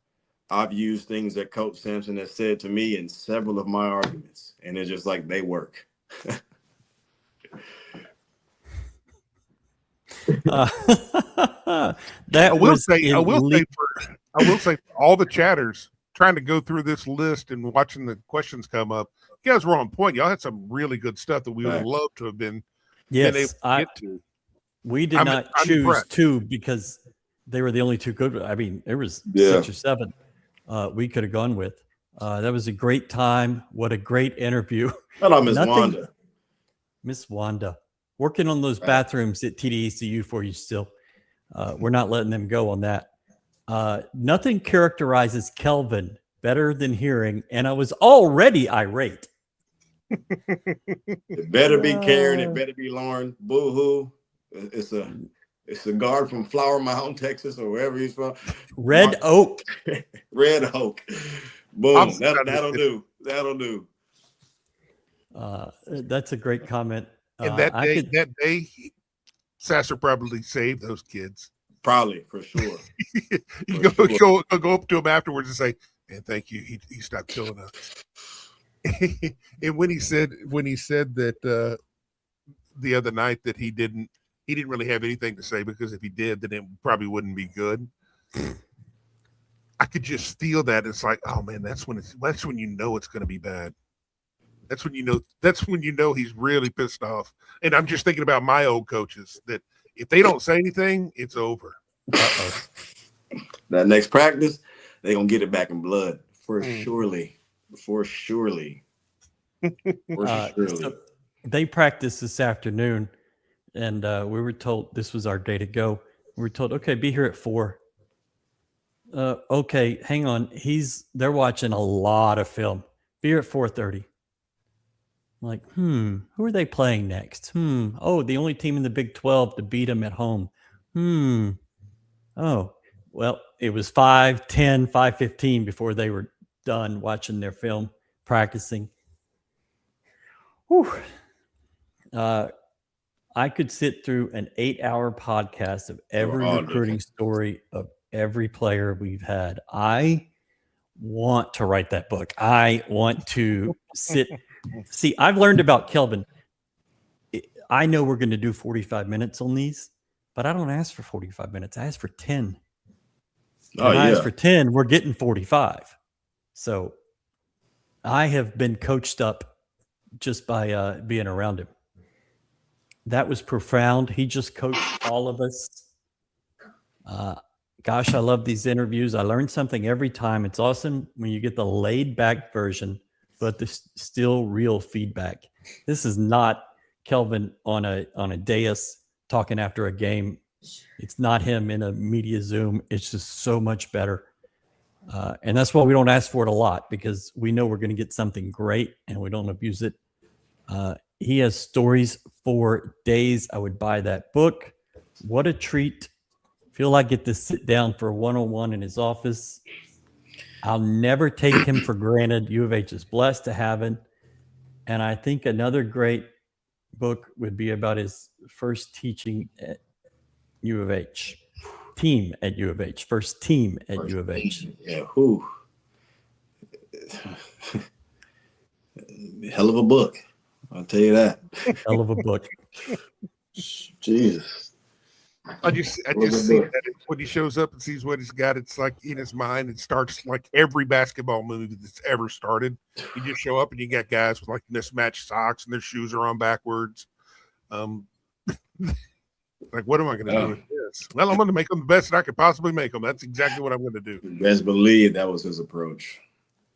I've used things that Coach Sampson has said to me in several of my arguments. And it's just like, they work. I will say for all the chatters trying to go through this list and watching the questions come up, you guys were on point. Y'all had some really good stuff that we would love to have been able to get to. We did not choose two because they were the only two good. I mean, there was 6 or 7 we could have gone with. That was a great time. What a great interview. Shout out Miss Wanda. Miss Wanda. Working on those bathrooms at TDECU for you still. We're not letting them go on that. Nothing characterizes Kelvin better than hearing, and I was already irate. It better be Karen. It better be Lauren. Boo-hoo. It's a guard from Flower Mound, Texas, or wherever he's from. Red Oak. Red Oak. Boom. That'll do. That'll do. That's a great comment. And that day, Sasser probably saved those kids. Probably, for sure. You go up to him afterwards and say, "Man, thank you. He stopped killing us." And when he said that the other night that he didn't really have anything to say because if he did, then it probably wouldn't be good. I could just feel that. It's like, oh man, that's when you know it's going to be bad. That's when you know he's really pissed off. And I'm just thinking about my old coaches that if they don't say anything, it's over. That next practice, they're going to get it back in blood for surely. For surely. So they practiced this afternoon, and we were told this was our day to go. We were told, okay, be here at 4. Okay, hang on. They're watching a lot of film. Be here at 4:30. I'm like, who are they playing next? Oh, the only team in the Big 12 to beat them at home. Oh, well, it was 5:10, 5:15 before they were done watching their film, practicing. Whew. I could sit through an 8-hour podcast of every recruiting story of every player we've had. I want to write that book. I want to sit. See, I've learned about Kelvin. I know we're going to do 45 minutes on these, but I don't ask for 45 minutes. I ask for 10. I ask for 10, we're getting 45. So I have been coached up just by being around him. That was profound. He just coached all of us. Gosh, I love these interviews. I learn something every time. It's awesome when you get the laid back version, but the still real feedback. This is not Kelvin on a dais talking after a game. It's not him in a media Zoom. It's just so much better. And that's why we don't ask for it a lot, because we know we're going to get something great and we don't abuse it. He has stories for days. I would buy that book. What a treat. Feel like I get to sit down for a one-on-one in his office. I'll never take him for granted. U of H is blessed to have him. And I think another great book would be about his first teaching at U of H. Team at U of H. First team at U of H. Yeah, Hell of a book. I'll tell you that. Hell of a book. Jesus. I just see that when he shows up and sees what he's got, it's like in his mind, it starts like every basketball movie that's ever started. You just show up and you got guys with like mismatched socks and their shoes are on backwards. Like, what am I going to do with this? Well, I'm going to make them the best that I could possibly make them. That's exactly what I'm going to do. Best believe that was his approach.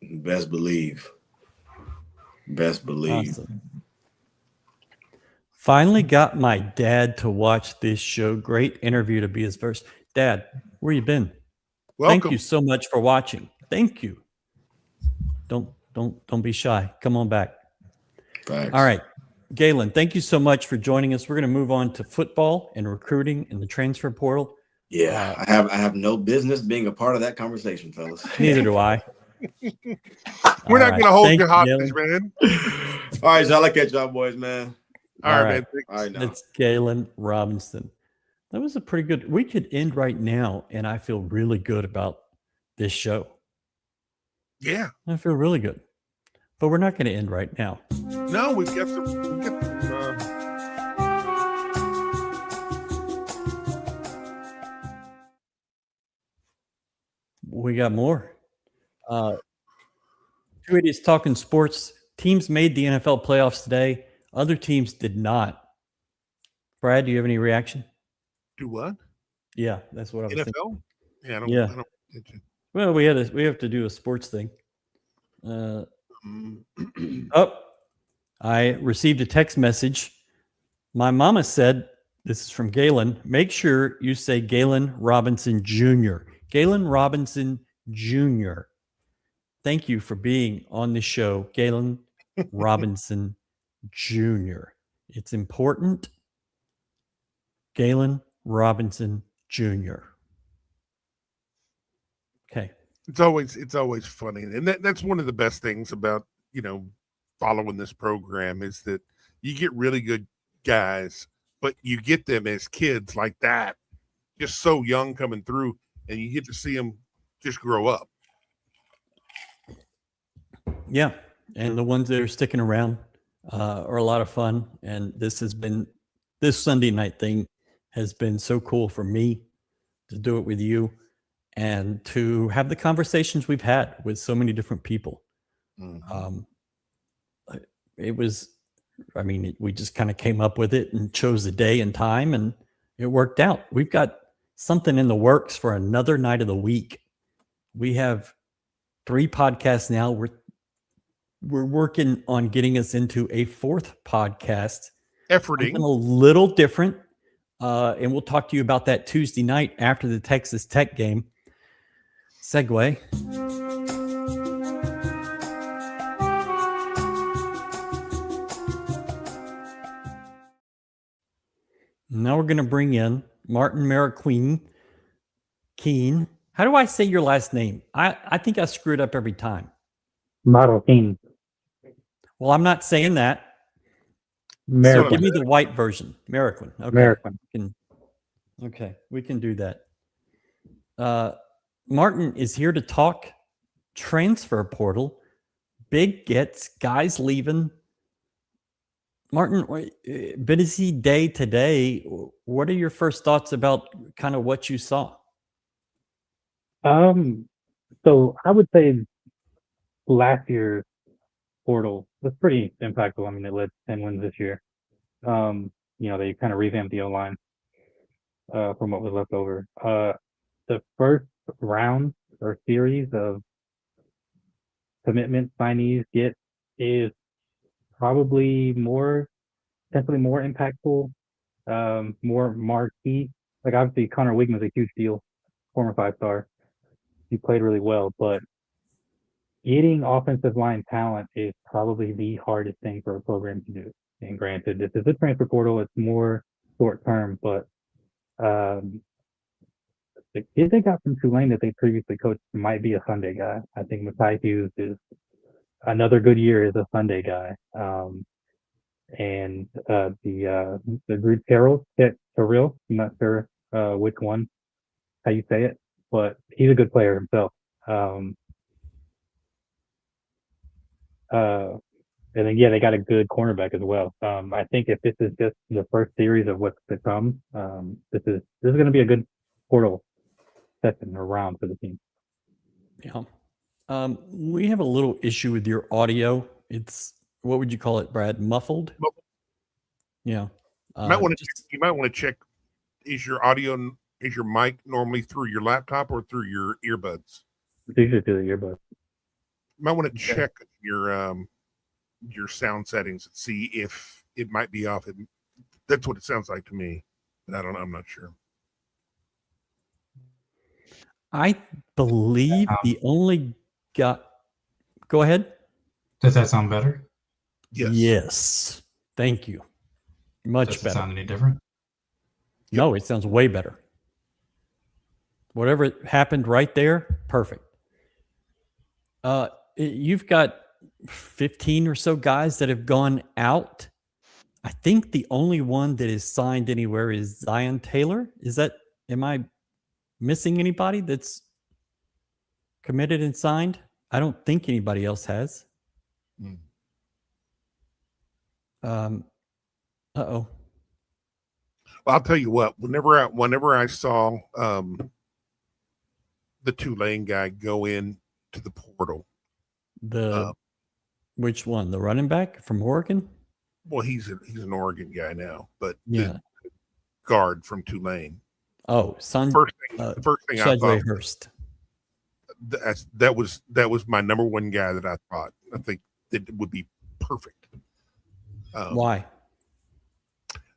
Best believe. Awesome. Finally got my dad to watch this show. Great interview to be his first. Dad, where you been? Welcome. Thank you so much for watching. Thank you. Don't be shy. Come on back. Thanks. All right. Galen, thank you so much for joining us. We're going to move on to football and recruiting and the transfer portal. Yeah, I have no business being a part of that conversation, fellas. Neither do I. We're not going to hold Thank you you, hostage, Galen. man. All right, y'all. Look at y'all boys, man. All right, man. All right, now. That's Galen Robinson. That was a pretty good. We could end right now, and I feel really good about this show. Yeah. I feel really good. But we're not going to end right now. No, we've got some. We got more. Two Idiots Talking Sports. Teams made the NFL playoffs today. Other teams did not. Brad, do you have any reaction? Do what? Yeah, that's what I was thinking. NFL? Yeah, I don't. Well, we have to do a sports thing. I received a text message. My mama said, this is from Galen, make sure you say Galen Robinson Jr. Galen Robinson Jr. Thank you for being on the show, Galen Robinson Jr. It's important. Galen Robinson Jr. Okay. It's always funny, and that's one of the best things about following this program is that you get really good guys, but you get them as kids like that, just so young coming through, and you get to see them just grow up. Yeah, and the ones that are sticking around are a lot of fun, and this Sunday night thing has been so cool for me to do it with you and to have the conversations we've had with so many different people. Mm-hmm. We just kind of came up with it and chose a day and time, and it worked out. We've got something in the works for another night of the week. We have 3 podcasts now. We're working on getting us into a 4th podcast. Efforting. Something a little different. And we'll talk to you about that Tuesday night after the Texas Tech game. Segue. Now we're going to bring in Martin Marroquin. How do I say your last name? I think I screw it up every time. Marroquin. Well, I'm not saying that. Marroquin. So give me the white version. Marroquin. Okay. Marroquin. Okay, we can do that. Martin is here to talk transfer portal, big gets, guys leaving. Martin, busy day today. What are your first thoughts about kind of what you saw? So I would say last year's portal was pretty impactful. I mean, it led to 10 wins this year. They kind of revamped the O-line from what was left over. The first round or series of commitment signees get is probably potentially more impactful, more marquee. Like obviously Connor Wigman's a huge deal, former 5-star. He played really well, but getting offensive line talent is probably the hardest thing for a program to do. And granted, this is a transfer portal, it's more short term, but the kid they got from Tulane that they previously coached might be a Sunday guy. I think Matai Hughes is another good year as a Sunday guy. And the Groot Terrell, I'm not sure which one, how you say it, but he's a good player himself. And then, yeah, they got a good cornerback as well. I think if this is just the first series of what's to come, this is going to be a good portal session or round for the team. Yeah. We have a little issue with your audio. It's, what would you call it, Brad? Muffled? Yeah. You might want to check, is your mic normally through your laptop or through your earbuds? It's usually through the earbuds. You might want to check your sound settings and see if it might be off. That's what it sounds like to me, but I don't know. I'm not sure. I believe the only go ahead. Does that sound better? Yes. Yes. Thank you. Much Does it better. sound any different? No, it sounds way better. Whatever happened right there, perfect. You've got 15 or so guys that have gone out. I think the only one that is signed anywhere is Zion Taylor. Am I missing anybody that's committed and signed? I don't think anybody else has. Uh-oh. Well, I'll tell you what, whenever I saw the Tulane guy go in to the portal. Which one? The running back from Oregon? Well, he's an Oregon guy now, but yeah, the guard from Tulane. Oh, first thing I thought, Hurst. That was my number one guy that I thought. I think it would be perfect. Why?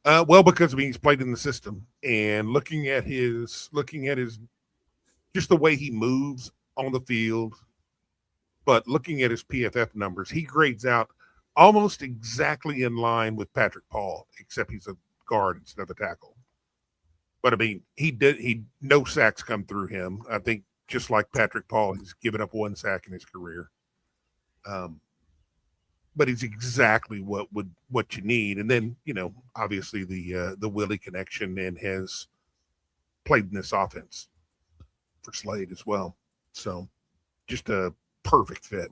Well, because he's played in the system, and looking at his just the way he moves on the field, but looking at his PFF numbers, he grades out almost exactly in line with Patrick Paul, except he's a guard instead of a tackle. But I mean, no sacks come through him. I think just like Patrick Paul, he's given up one sack in his career. But he's exactly what you need. And then, obviously the Willie connection, and has played in this offense for Slade as well. So just a perfect fit.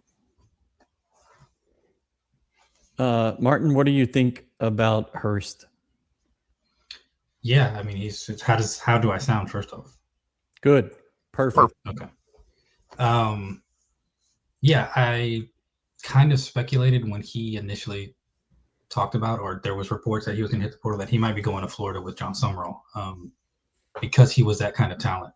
Martin, what do you think about Hurst? Yeah, I mean, how do I sound first off? Good. Perfect. Okay. Yeah, I kind of speculated when he initially talked about, or there was reports that he was going to hit the portal, that he might be going to Florida with John Summerall, because he was that kind of talent.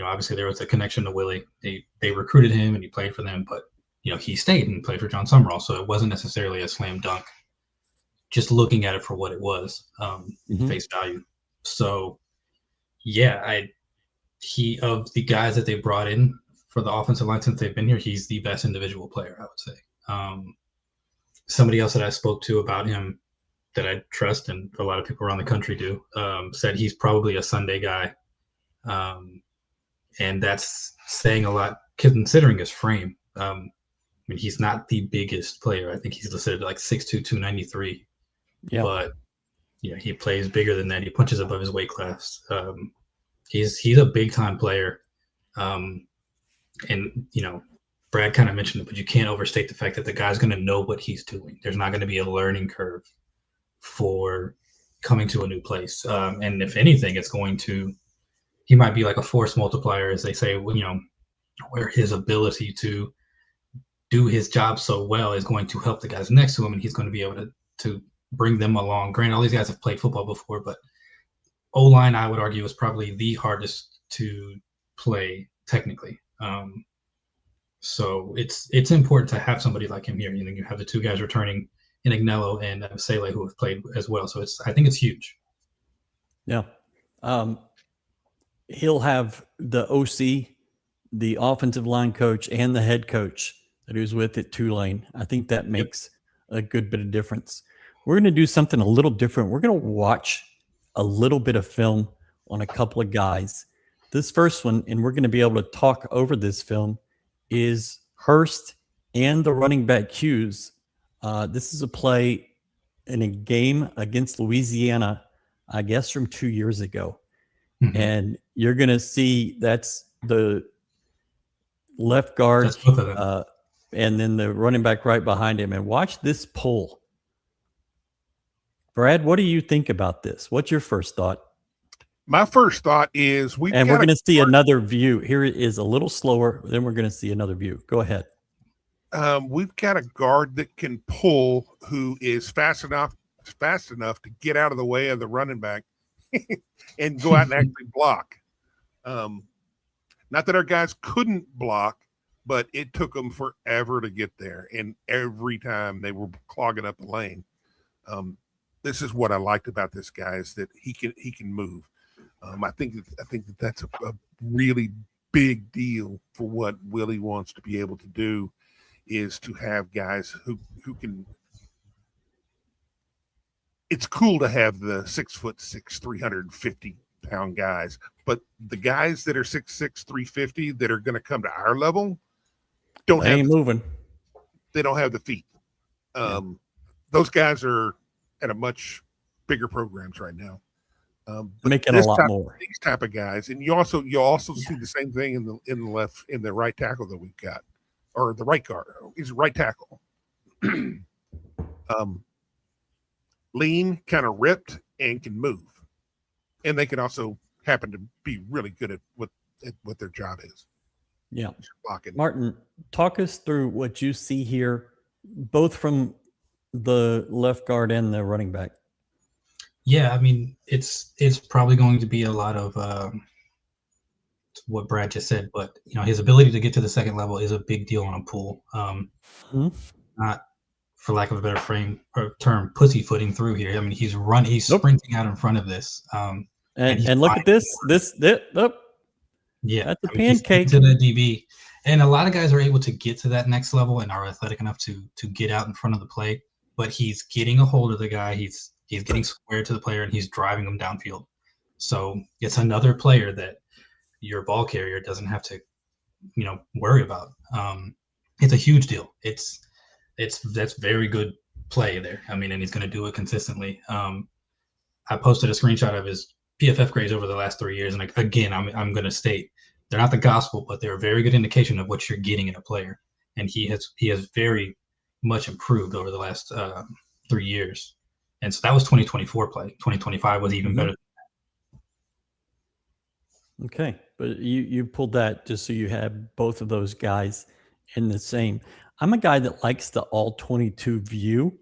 Obviously there was a connection to Willie. They recruited him and he played for them, but he stayed and played for John Summerall, so it wasn't necessarily a slam dunk. Just looking at it for what it was, face value. So, yeah, of the guys that they brought in for the offensive line since they've been here, he's the best individual player, I would say. Somebody else that I spoke to about him that I trust, and a lot of people around the country do, said he's probably a Sunday guy. And that's saying a lot considering his frame. I mean, he's not the biggest player. I think he's listed at like 6'2", 293. Yeah. But he plays bigger than that. He punches above his weight class. He's a big time player. And Brad kind of mentioned it, but you can't overstate the fact that the guy's going to know what he's doing. There's not going to be a learning curve for coming to a new place. And if anything, he might be like a force multiplier, as they say, where his ability to do his job so well is going to help the guys next to him, and he's going to be able to bring them along. Granted, all these guys have played football before, but O-line, I would argue, is probably the hardest to play technically. So it's important to have somebody like him here. You have the two guys returning in Agnello and Sele, who have played as well. So I think it's huge. Yeah. He'll have the OC, the offensive line coach, and the head coach that he was with at Tulane. I think that makes a good bit of difference. We're going to do something a little different. We're going to watch a little bit of film on a couple of guys. This first one, and we're going to be able to talk over this film, is Hurst and the running back Hughes. This is a play in a game against Louisiana, I guess from 2 years ago. Mm-hmm. And you're going to see that's the left guard. and then the running back right behind him. And watch this pull. Brad, what do you think about this? What's your first thought? My first thought is we're going to see another view. Here it is a little slower. Then we're going to see another view. Go ahead. We've got a guard that can pull, who is fast enough to get out of the way of the running back and go out and actually block. Not that our guys couldn't block, but it took them forever to get there, and every time they were clogging up the lane. This is what I liked about this guy, is that he can move. I think that's a really big deal for what Willie wants to be able to do, is to have guys who can. It's cool to have the 6'6", 350-pound guys, but the guys that are 6'6", 350 that are going to come to our level ain't moving. They don't have the feet. Those guys are at a much bigger programs right now. Making a lot more. These type of guys, and you also see the same thing in the right tackle that we've got, or the right guard. He's right tackle. Lean, kind of ripped, and can move, and they can also happen to be really good at what their job is. Yeah, blocking. Martin, talk us through what you see here, both from the left guard and the running back. Yeah, I mean, it's probably going to be a lot of what Brad just said, but his ability to get to the second level is a big deal on a pool. Not, for lack of a better term, pussyfooting through here. I mean, he's sprinting out in front of this. And look at this. Yeah, that's a pancake to the DB. And a lot of guys are able to get to that next level and are athletic enough to get out in front of the play, but he's getting a hold of the guy. He's getting square to the player, and he's driving him downfield. So it's another player that your ball carrier doesn't have to, worry about. It's a huge deal. That's very good play there. I mean, and he's going to do it consistently. I posted a screenshot of his PFF grades over the last 3 years, and again, I'm going to state they're not the gospel, but they're a very good indication of what you're getting in a player. And he has very much improved over the last 3 years. And so that was 2024 play. 2025 was even better. Okay, but you pulled that just so you have both of those guys in the same. I'm a guy that likes the all 22 view,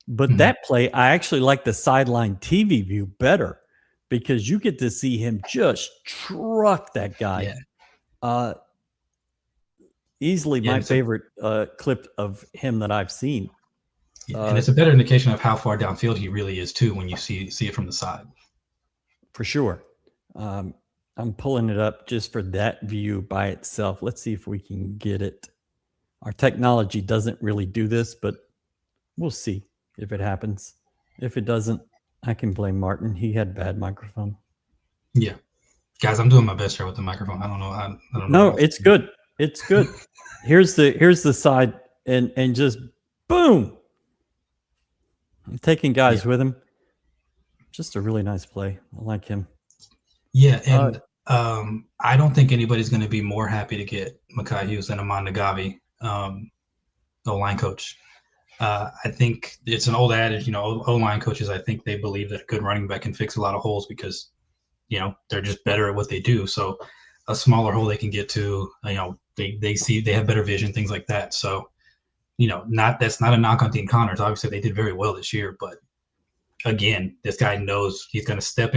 but that play, I actually like the sideline TV view better because you get to see him just truck that guy. Yeah. Easily my favorite clip of him that I've seen. Yeah, and it's a better indication of how far downfield he really is too when you see it from the side. For sure. I'm pulling it up just for that view by itself. Let's see if we can get it. Our technology doesn't really do this, but we'll see if it happens. If it doesn't, I can blame Martin. He had bad microphone. Yeah. Guys, I'm doing my best here with the microphone. I don't know. I don't know. No, it's good. It's good. Here's the side and just boom. I'm taking guys with him. Just a really nice play. I like him. Yeah, and I don't think anybody's going to be more happy to get Mekhi Hughes than Amon Nagavi, O-line coach. I think it's an old adage, O-line coaches, I think they believe that a good running back can fix a lot of holes because, they're just better at what they do. So a smaller hole they can get to, they have better vision, things like that. So, that's not a knock on Dean Connors. Obviously, they did very well this year, but again, this guy knows he's going to step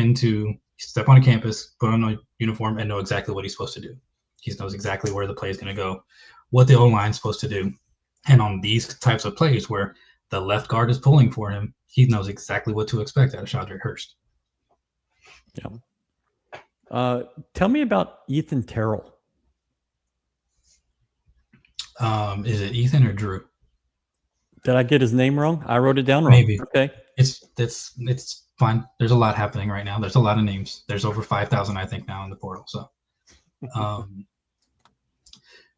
on a campus, put on a uniform, and know exactly what he's supposed to do. He knows exactly where the play is going to go, what the O-line is supposed to do. And on these types of plays where the left guard is pulling for him, he knows exactly what to expect out of Chandre Hurst. Yeah. Tell me about Ethan Terrell. Is it Ethan or Drew? Did I get his name wrong? I wrote it down wrong. Maybe. Okay. It's fine. There's a lot happening right now. There's a lot of names. There's over 5,000, I think, now in the portal. So,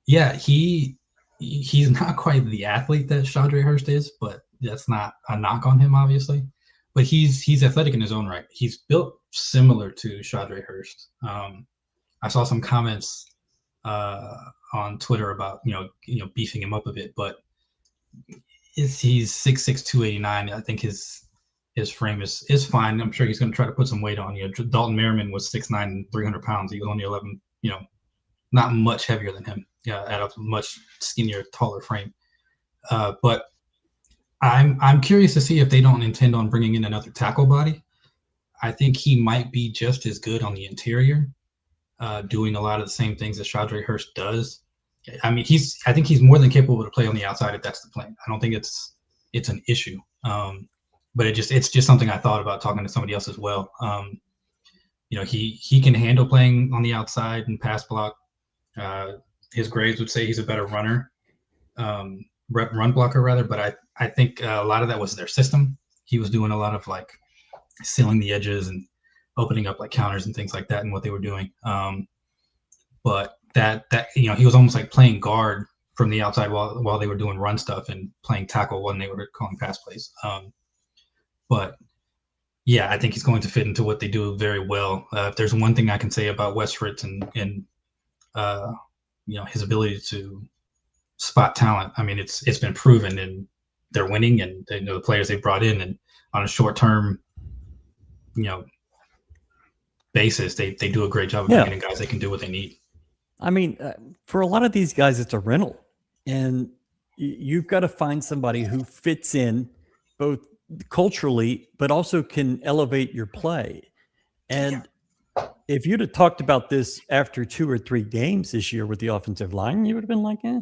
yeah, he's not quite the athlete that Chandre Hurst is, but that's not a knock on him, obviously. But he's athletic in his own right. He's built similar to Chandre Hurst. I saw some comments on Twitter about beefing him up a bit, but he's 6'6", 289. I think his frame is fine. I'm sure he's going to try to put some weight on. Dalton Merriman was 6'9" and 300 pounds. He was only 11. Not much heavier than him. At a much skinnier, taller frame. But I'm curious to see if they don't intend on bringing in another tackle body. I think he might be just as good on the interior, doing a lot of the same things that Shadre Hurst does. I mean, I think he's more than capable to play on the outside if that's the plan. I don't think it's an issue. But it's just something I thought about talking to somebody else as well. He can handle playing on the outside and pass block. His grades would say he's a better runner, run blocker rather. But I think a lot of that was their system. He was doing a lot of like sealing the edges and opening up like counters and things like that and what they were doing. But that he was almost like playing guard from the outside while they were doing run stuff and playing tackle when they were calling pass plays. But yeah, I think he's going to fit into what they do very well. If there's one thing I can say about Wes Fritz and his ability to spot talent, I mean, it's been proven, and they're winning, and they know the players they brought in, and on a short-term, basis, they do a great job of bringing in guys that can do what they need. I mean, for a lot of these guys, it's a rental, and you've got to find somebody who fits in both culturally, but also can elevate your play. And if you'd have talked about this after 2 or 3 games this year with the offensive line, you would have been like, eh.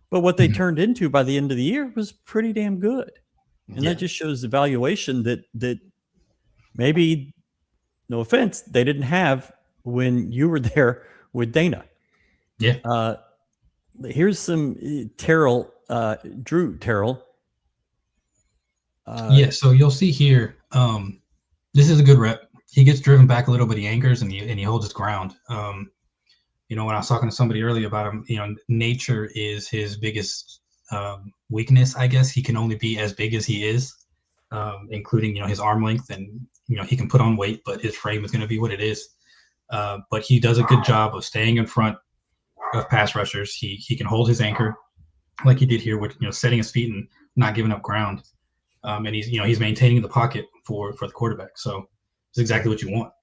But what they turned into by the end of the year was pretty damn good. And that just shows the valuation that maybe, no offense, they didn't have when you were there with Dana. Yeah. Here's some Drew Terrell. So you'll see here, this is a good rep. He gets driven back a little bit, he anchors, and he holds his ground. When I was talking to somebody earlier about him, nature is his biggest weakness, I guess. He can only be as big as he is, including, his arm length, and, he can put on weight, but his frame is going to be what it is. But he does a good job of staying in front of pass rushers. He can hold his anchor like he did here with, setting his feet and not giving up ground. And he's maintaining the pocket for the quarterback. So it's exactly what you want.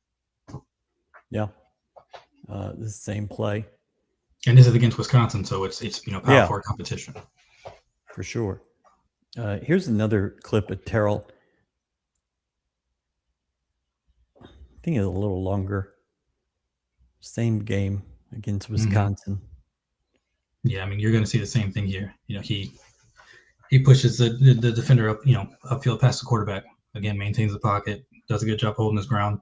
Yeah. The same play. And this is against Wisconsin, so it's Power 4 competition. For sure. Here's another clip of Terrell. I think it's a little longer. Same game against Wisconsin. Mm-hmm. Yeah, I mean, you're going to see the same thing here. He pushes the defender up, upfield past the quarterback. Again, maintains the pocket, does a good job holding his ground.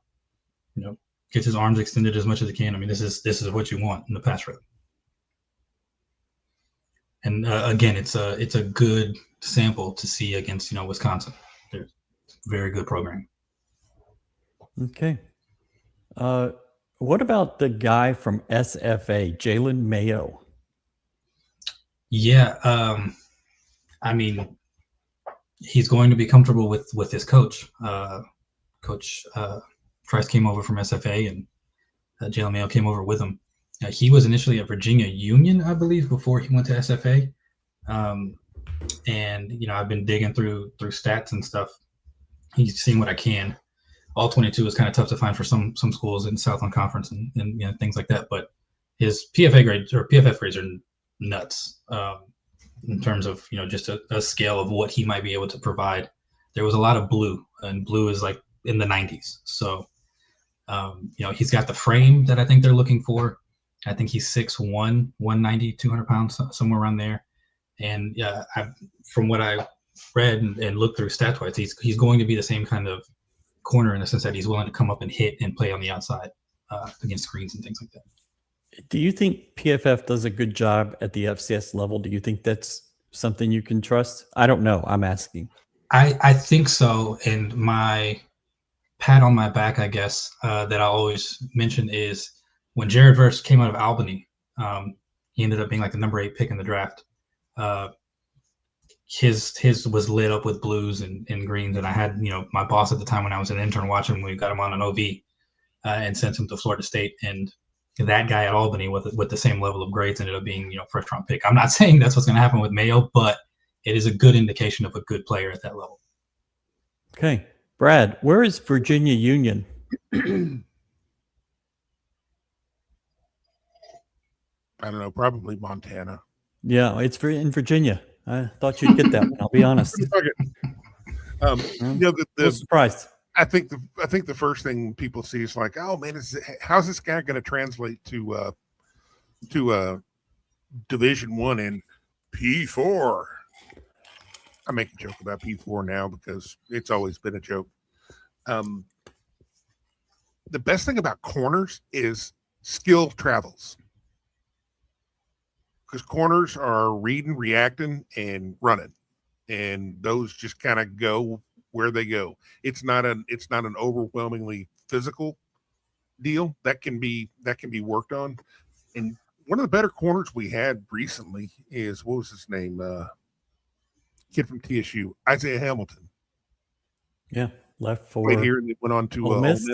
Gets his arms extended as much as he can. I mean, this is what you want in the pass rep. And again, it's a good sample to see against Wisconsin. They're very good program. Okay. What about the guy from SFA, Jalen Mayo? Yeah, I mean, he's going to be comfortable with his coach. Coach Trice came over from SFA, and Jalen Mayo came over with him. He was initially at Virginia Union, I believe, before he went to SFA. And I've been digging through stats and stuff. He's seeing what I can. All 22 is kind of tough to find for some schools in Southland Conference and things like that. But his PFF grades are nuts in terms of just a scale of what he might be able to provide. There was a lot of blue, and blue is like in the 90s. So he's got the frame that I think they're looking for. I think he's 6'1", 190, 200 pounds, somewhere around there. And from what I read and looked through stat-wise, he's going to be the same kind of corner in the sense that he's willing to come up and hit and play on the outside against screens and things like that. Do you think PFF does a good job at the FCS level? Do you think that's something you can trust? I don't know. I'm asking. I think so. And my pat on my back, I guess, that I always mention is when Jared Verse came out of Albany, he ended up being like the number 8 pick in the draft. His was lit up with blues and greens, and I had my boss at the time when I was an intern watching him. We got him on an OV and sent him to Florida State, and that guy at Albany with the same level of grades ended up being, first round pick. I'm not saying that's what's going to happen with Mayo, but it is a good indication of a good player at that level. Okay. Brad, where is Virginia Union? I don't know, probably Montana. Yeah, it's in Virginia. I thought you'd get that one. I'll be honest. The surprised. I think the first thing people see is like, oh man, how's this guy going to translate to Division I and P4? I make a joke about P4 now because it's always been a joke. The best thing about corners is skill travels. Because corners are reading, reacting, and running, and those just kind of go where they go. It's not an overwhelmingly physical deal that can be worked on. And one of the better corners we had recently is, what was his name? Kid from TSU, Isaiah Hamilton. Yeah, left for played here and went on to Ole Miss.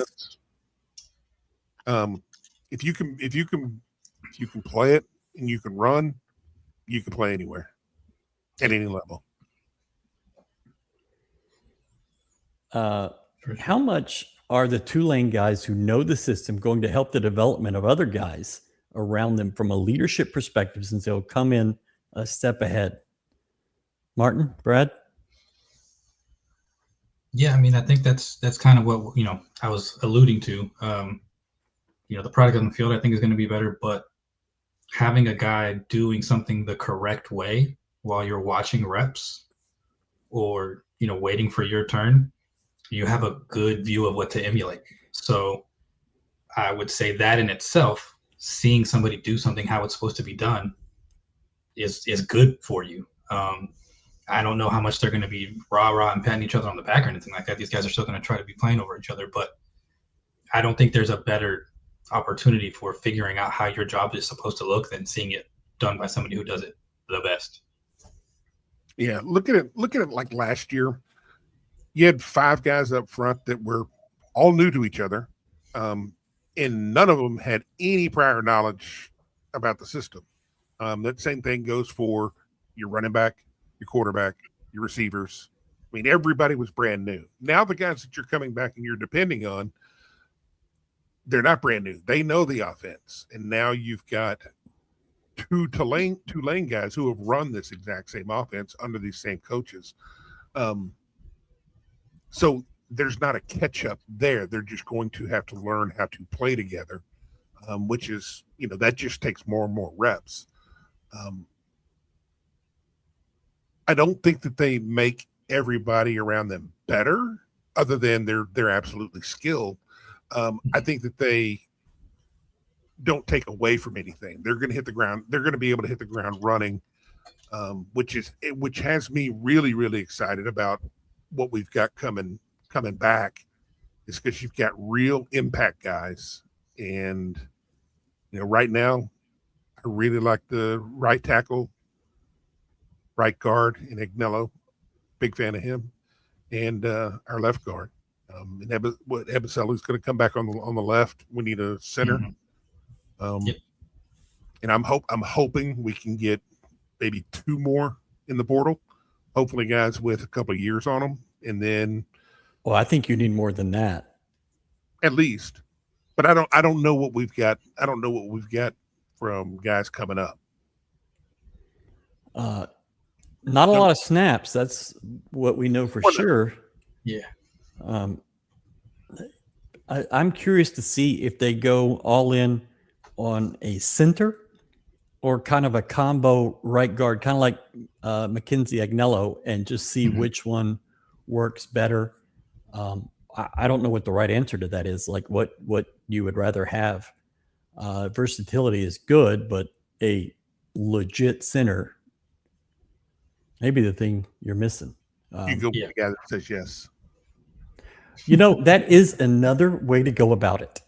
If you can play it and you can run, you can play anywhere at any level. How much are the Tulane guys who know the system going to help the development of other guys around them from a leadership perspective, since they'll come in a step ahead? Martin, Brad? Yeah, I mean, I think that's kind of what, I was alluding to. The product on the field, I think, is going to be better, but having a guy doing something the correct way while you're watching reps or, waiting for your turn, you have a good view of what to emulate. So I would say that in itself, seeing somebody do something how it's supposed to be done is good for you. I don't know how much they're going to be rah-rah and patting each other on the back or anything like that. These guys are still going to try to be playing over each other, but I don't think there's a better opportunity for figuring out how your job is supposed to look than seeing it done by somebody who does it the best. Yeah, look at it like last year. You had 5 guys up front that were all new to each other, and none of them had any prior knowledge about the system. That same thing goes for your running back, your quarterback, your receivers. I mean, everybody was brand new. Now the guys that you're coming back and you're depending on, they're not brand new. They know the offense. And now you've got two Tulane guys who have run this exact same offense under these same coaches. So there's not a catch-up there. They're just going to have to learn how to play together, which is, that just takes more and more reps. I don't think that they make everybody around them better, other than they're absolutely skilled. I think that they don't take away from anything. They're going to hit the ground. They're going to be able to hit the ground running, which has me really, really excited about what we've got coming back, is because you've got real impact guys. And, right now, I really like the right tackle, right guard in Agnello. Big fan of him. And our left guard. And Ebiselu's going to come back on the left. We need a center. Yep. And I'm hoping we can get maybe 2 more in the portal. Hopefully guys with a couple of years on them. And then, well, I think you need more than that, at least. But I don't know what we've got. I don't know what we've got from guys coming up. Not a lot of snaps. That's what we know for sure. Yeah. I'm curious to see if they go all in on a center or kind of a combo right guard, kind of like Mackenzie Agnello, and just see which one works better. I don't know what the right answer to that is, like what you would rather have. Versatility is good, but a legit center maybe the thing you're missing. You go with the guy that says yes. That is another way to go about it.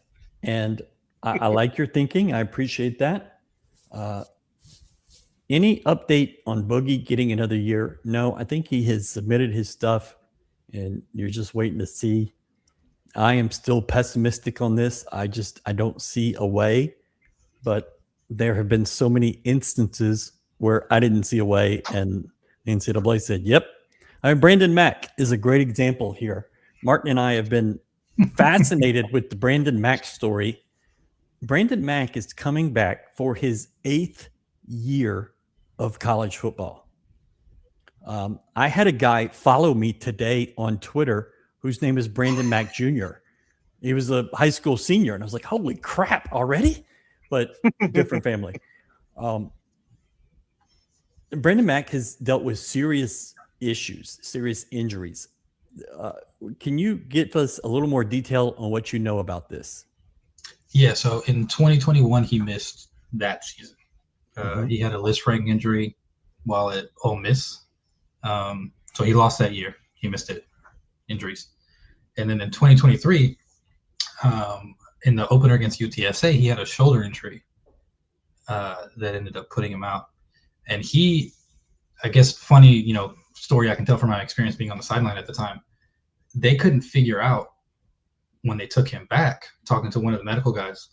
And I like your thinking. I appreciate that. Any update on Boogie getting another year? No, I think he has submitted his stuff and you're just waiting to see. I am still pessimistic on this. I don't see a way but there have been so many instances where I didn't see a way, and the NCAA said, "Yep." I mean, Brandon Mack is a great example here. Martin and I have been fascinated with the Brandon Mack story. Brandon Mack is coming back for his 8th year of college football. I had a guy follow me today on Twitter whose name is Brandon Mack Jr. He was a high school senior, and I was like, holy crap, already? But different family. Brandon Mack has dealt with serious issues, serious injuries. Can you give us a little more detail on what you know about this? Yeah, so in 2021, he missed that season. He had a list rank injury while at Ole Miss. So he lost that year. He missed it, injuries. And then in 2023, in the opener against UTSA, he had a shoulder injury that ended up putting him out. And he, I guess, funny, story I can tell from my experience being on the sideline at the time, they couldn't figure out when they took him back, talking to one of the medical guys,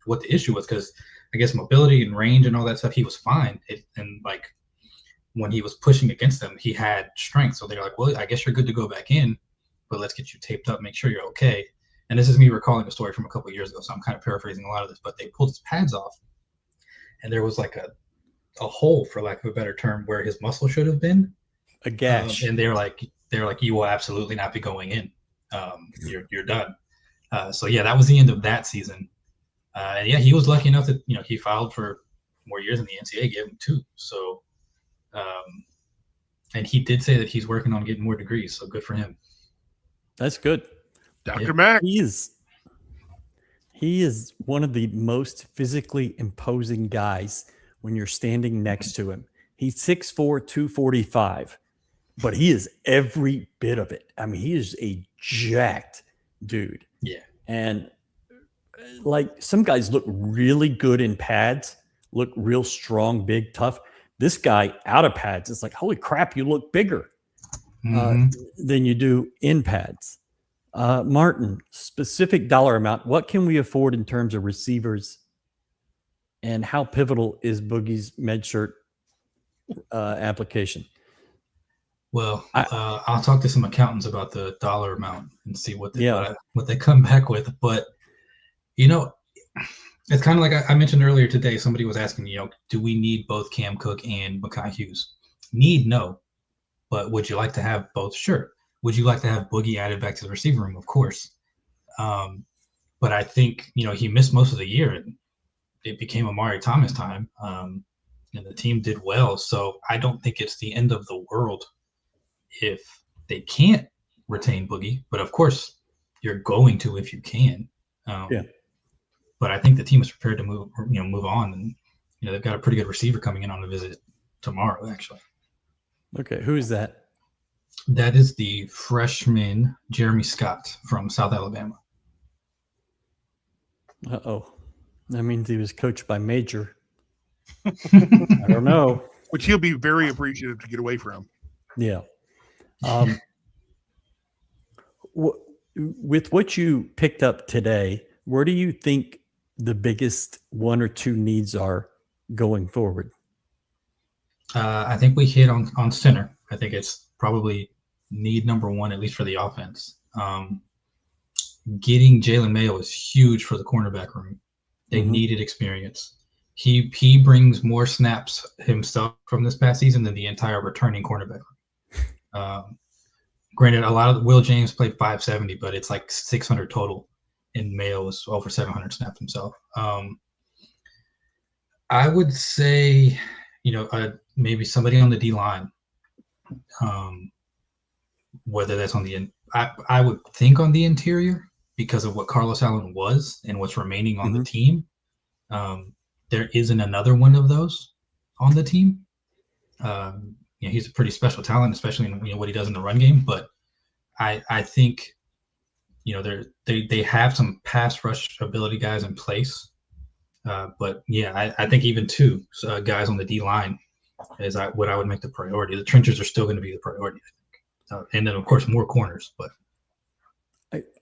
what the issue was, because I guess mobility and range and all that stuff, he was fine. And like when he was pushing against them, he had strength. So they're like, well, I guess you're good to go back in, but let's get you taped up, make sure you're okay. And this is me recalling a story from a couple of years ago, so I'm kind of paraphrasing a lot of this, but they pulled his pads off, and there was like a hole, for lack of a better term, where his muscle should have been. A gash. And they're like, you will absolutely not be going in. You're done. So yeah, that was the end of that season. And yeah, he was lucky enough that he filed for more years, and the NCAA gave him 2. So, and he did say that he's working on getting more degrees. So good for him. That's good. Dr. Mack. He is one of the most physically imposing guys when you're standing next to him. He's 6'4", 245, but he is every bit of it. I mean, he is a jacked dude. Yeah. And like some guys look really good in pads, look real strong, big, tough. This guy out of pads, it's like, holy crap, you look bigger than you do in pads. Martin, specific dollar amount, what can we afford in terms of receivers, and how pivotal is Boogie's MedShirt application? Well, I'll talk to some accountants about the dollar amount and see what they come back with. But, it's kind of like I mentioned earlier today, somebody was asking, do we need both Cam Cook and Mekhi Hughes? Need, no. But would you like to have both? Sure. Would you like to have Boogie added back to the receiver room? Of course. But I think, he missed most of the year, and it became Amari Thomas time, and the team did well. So I don't think it's the end of the world if they can't retain Boogie. But of course, you're going to if you can. But I think the team is prepared to move on, and they've got a pretty good receiver coming in on a visit tomorrow, actually. Okay, who is that? That is the freshman Jeremy Scott from South Alabama. Uh-oh. That means he was coached by Major. I don't know. Which he'll be very appreciative to get away from. Yeah. With what you picked up today, where do you think the biggest 1 or 2 needs are going forward? I think we hit on center. I think it's probably need number 1, at least for the offense. Getting Jalen Mayo is huge for the cornerback room. They needed experience. He brings more snaps himself from this past season than the entire returning cornerback room. Granted, a lot of Will James played 570, but it's like 600 total, and Mayo was over 700 snaps himself. I would say, maybe somebody on the D line. Whether that's on the I would think on the interior, because of what Carlos Allen was and what's remaining on the team. There isn't another one of those on the team. He's a pretty special talent, especially in what he does in the run game. But I think they have some pass rush ability guys in place. But yeah, I think even 2 guys on the D line is what I would make the priority. The trenches are still going to be the priority, I think. And then, of course, more corners. But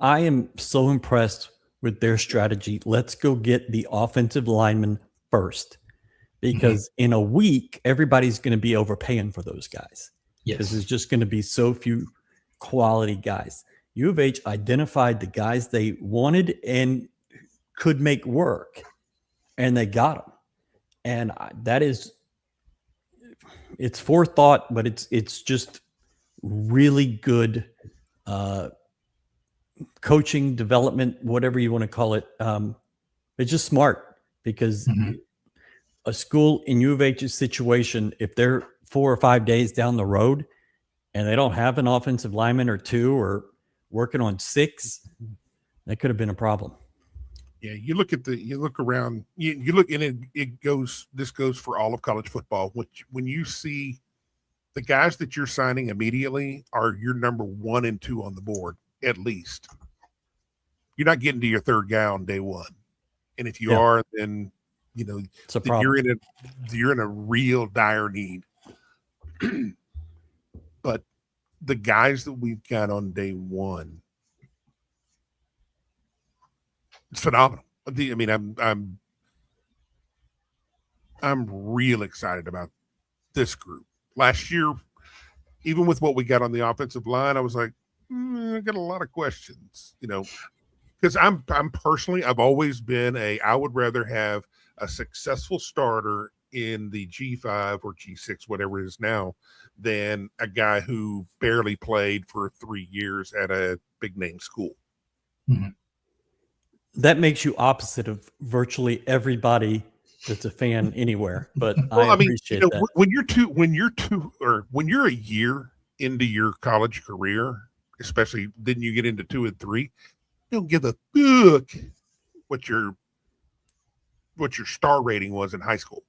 I am so impressed with their strategy. Let's go get the offensive lineman first, because in a week, everybody's going to be overpaying for those guys. Because there's just going to be so few quality guys. U of H identified the guys they wanted and could make work, and they got them. And that is, it's forethought, but it's just really good coaching, development, whatever you want to call it. It's just smart, because a school in U of H's situation, if they're 4 or 5 days down the road and they don't have an offensive lineman or two, or working on 6, that could have been a problem. Yeah, you look around, you look, and this goes for all of college football. When you see the guys that you're signing immediately are your number 1 and 2 on the board, at least. You're not getting to your third guy on day 1. And if you are, then, it's a problem. You're in a real dire need. But the guys that we've got on day 1, it's phenomenal. I mean, I'm real excited about this group. Last year, even with what we got on the offensive line, I was like, I got a lot of questions, because I'm personally, I've always been I would rather have a successful starter in the G5 or G6, whatever it is now, than a guy who barely played for 3 years at a big name school. That makes you opposite of virtually everybody that's a fan anywhere. But I appreciate that. When you're a year into your college career, especially then you get into 2 and 3, you don't give a fuck what your star rating was in high school.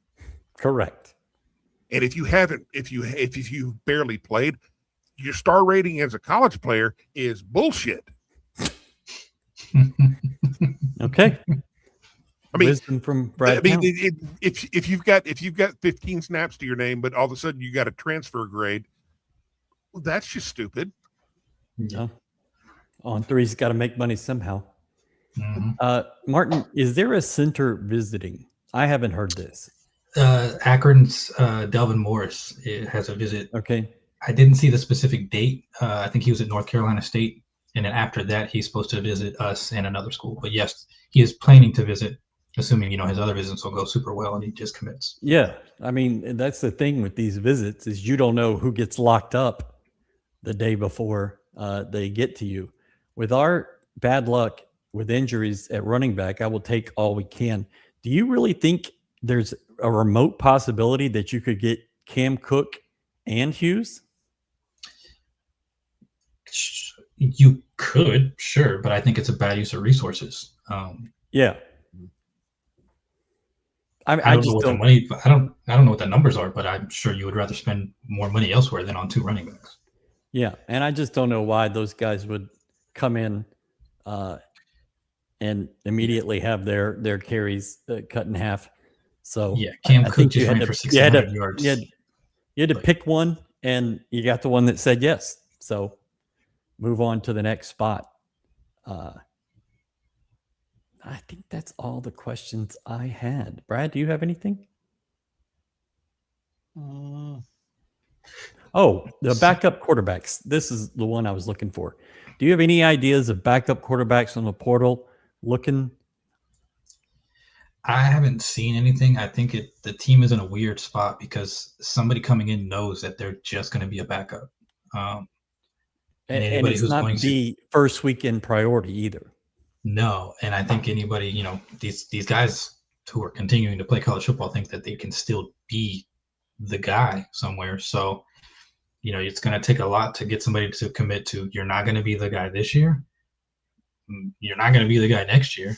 Correct. And if you barely played, your star rating as a college player is bullshit. Okay. I mean, wisdom from Brad. If you've got 15 snaps to your name, but all of a sudden you got a transfer grade, well, that's just stupid. No. On 3's got to make money somehow. Martin, is there a center visiting? I haven't heard this. Akron's Delvin Morris has a visit. Okay. I didn't see the specific date. I think he was at North Carolina State. And then after that, he's supposed to visit us and another school. But yes, he is planning to visit, assuming, his other visits will go super well and he just commits. Yeah. I mean, that's the thing with these visits, is you don't know who gets locked up the day before they get to you. With our bad luck with injuries at running back, I will take all we can. Do you really think there's a remote possibility that you could get Cam Cook and Hughes? You could, sure, but I think it's a bad use of resources. Yeah. I just don't. I don't know what the numbers are, but I'm sure you would rather spend more money elsewhere than on 2 running backs. Yeah, and I just don't know why those guys would come in and immediately have their carries cut in half. So yeah, Cam Cook just ran for 600 yards. You had to pick one, and you got the one that said yes. So move on to the next spot. I think that's all the questions I had. Brad, do you have anything? Oh, the backup quarterbacks. This is the one I was looking for. Do you have any ideas of backup quarterbacks on the portal looking? I haven't seen anything. I think the team is in a weird spot because somebody coming in knows that they're just going to be a backup. And it's not the first weekend priority either. No, and I think anybody, these guys who are continuing to play college football think that they can still be the guy somewhere. So, it's going to take a lot to get somebody to commit to. You're not going to be the guy this year. You're not going to be the guy next year.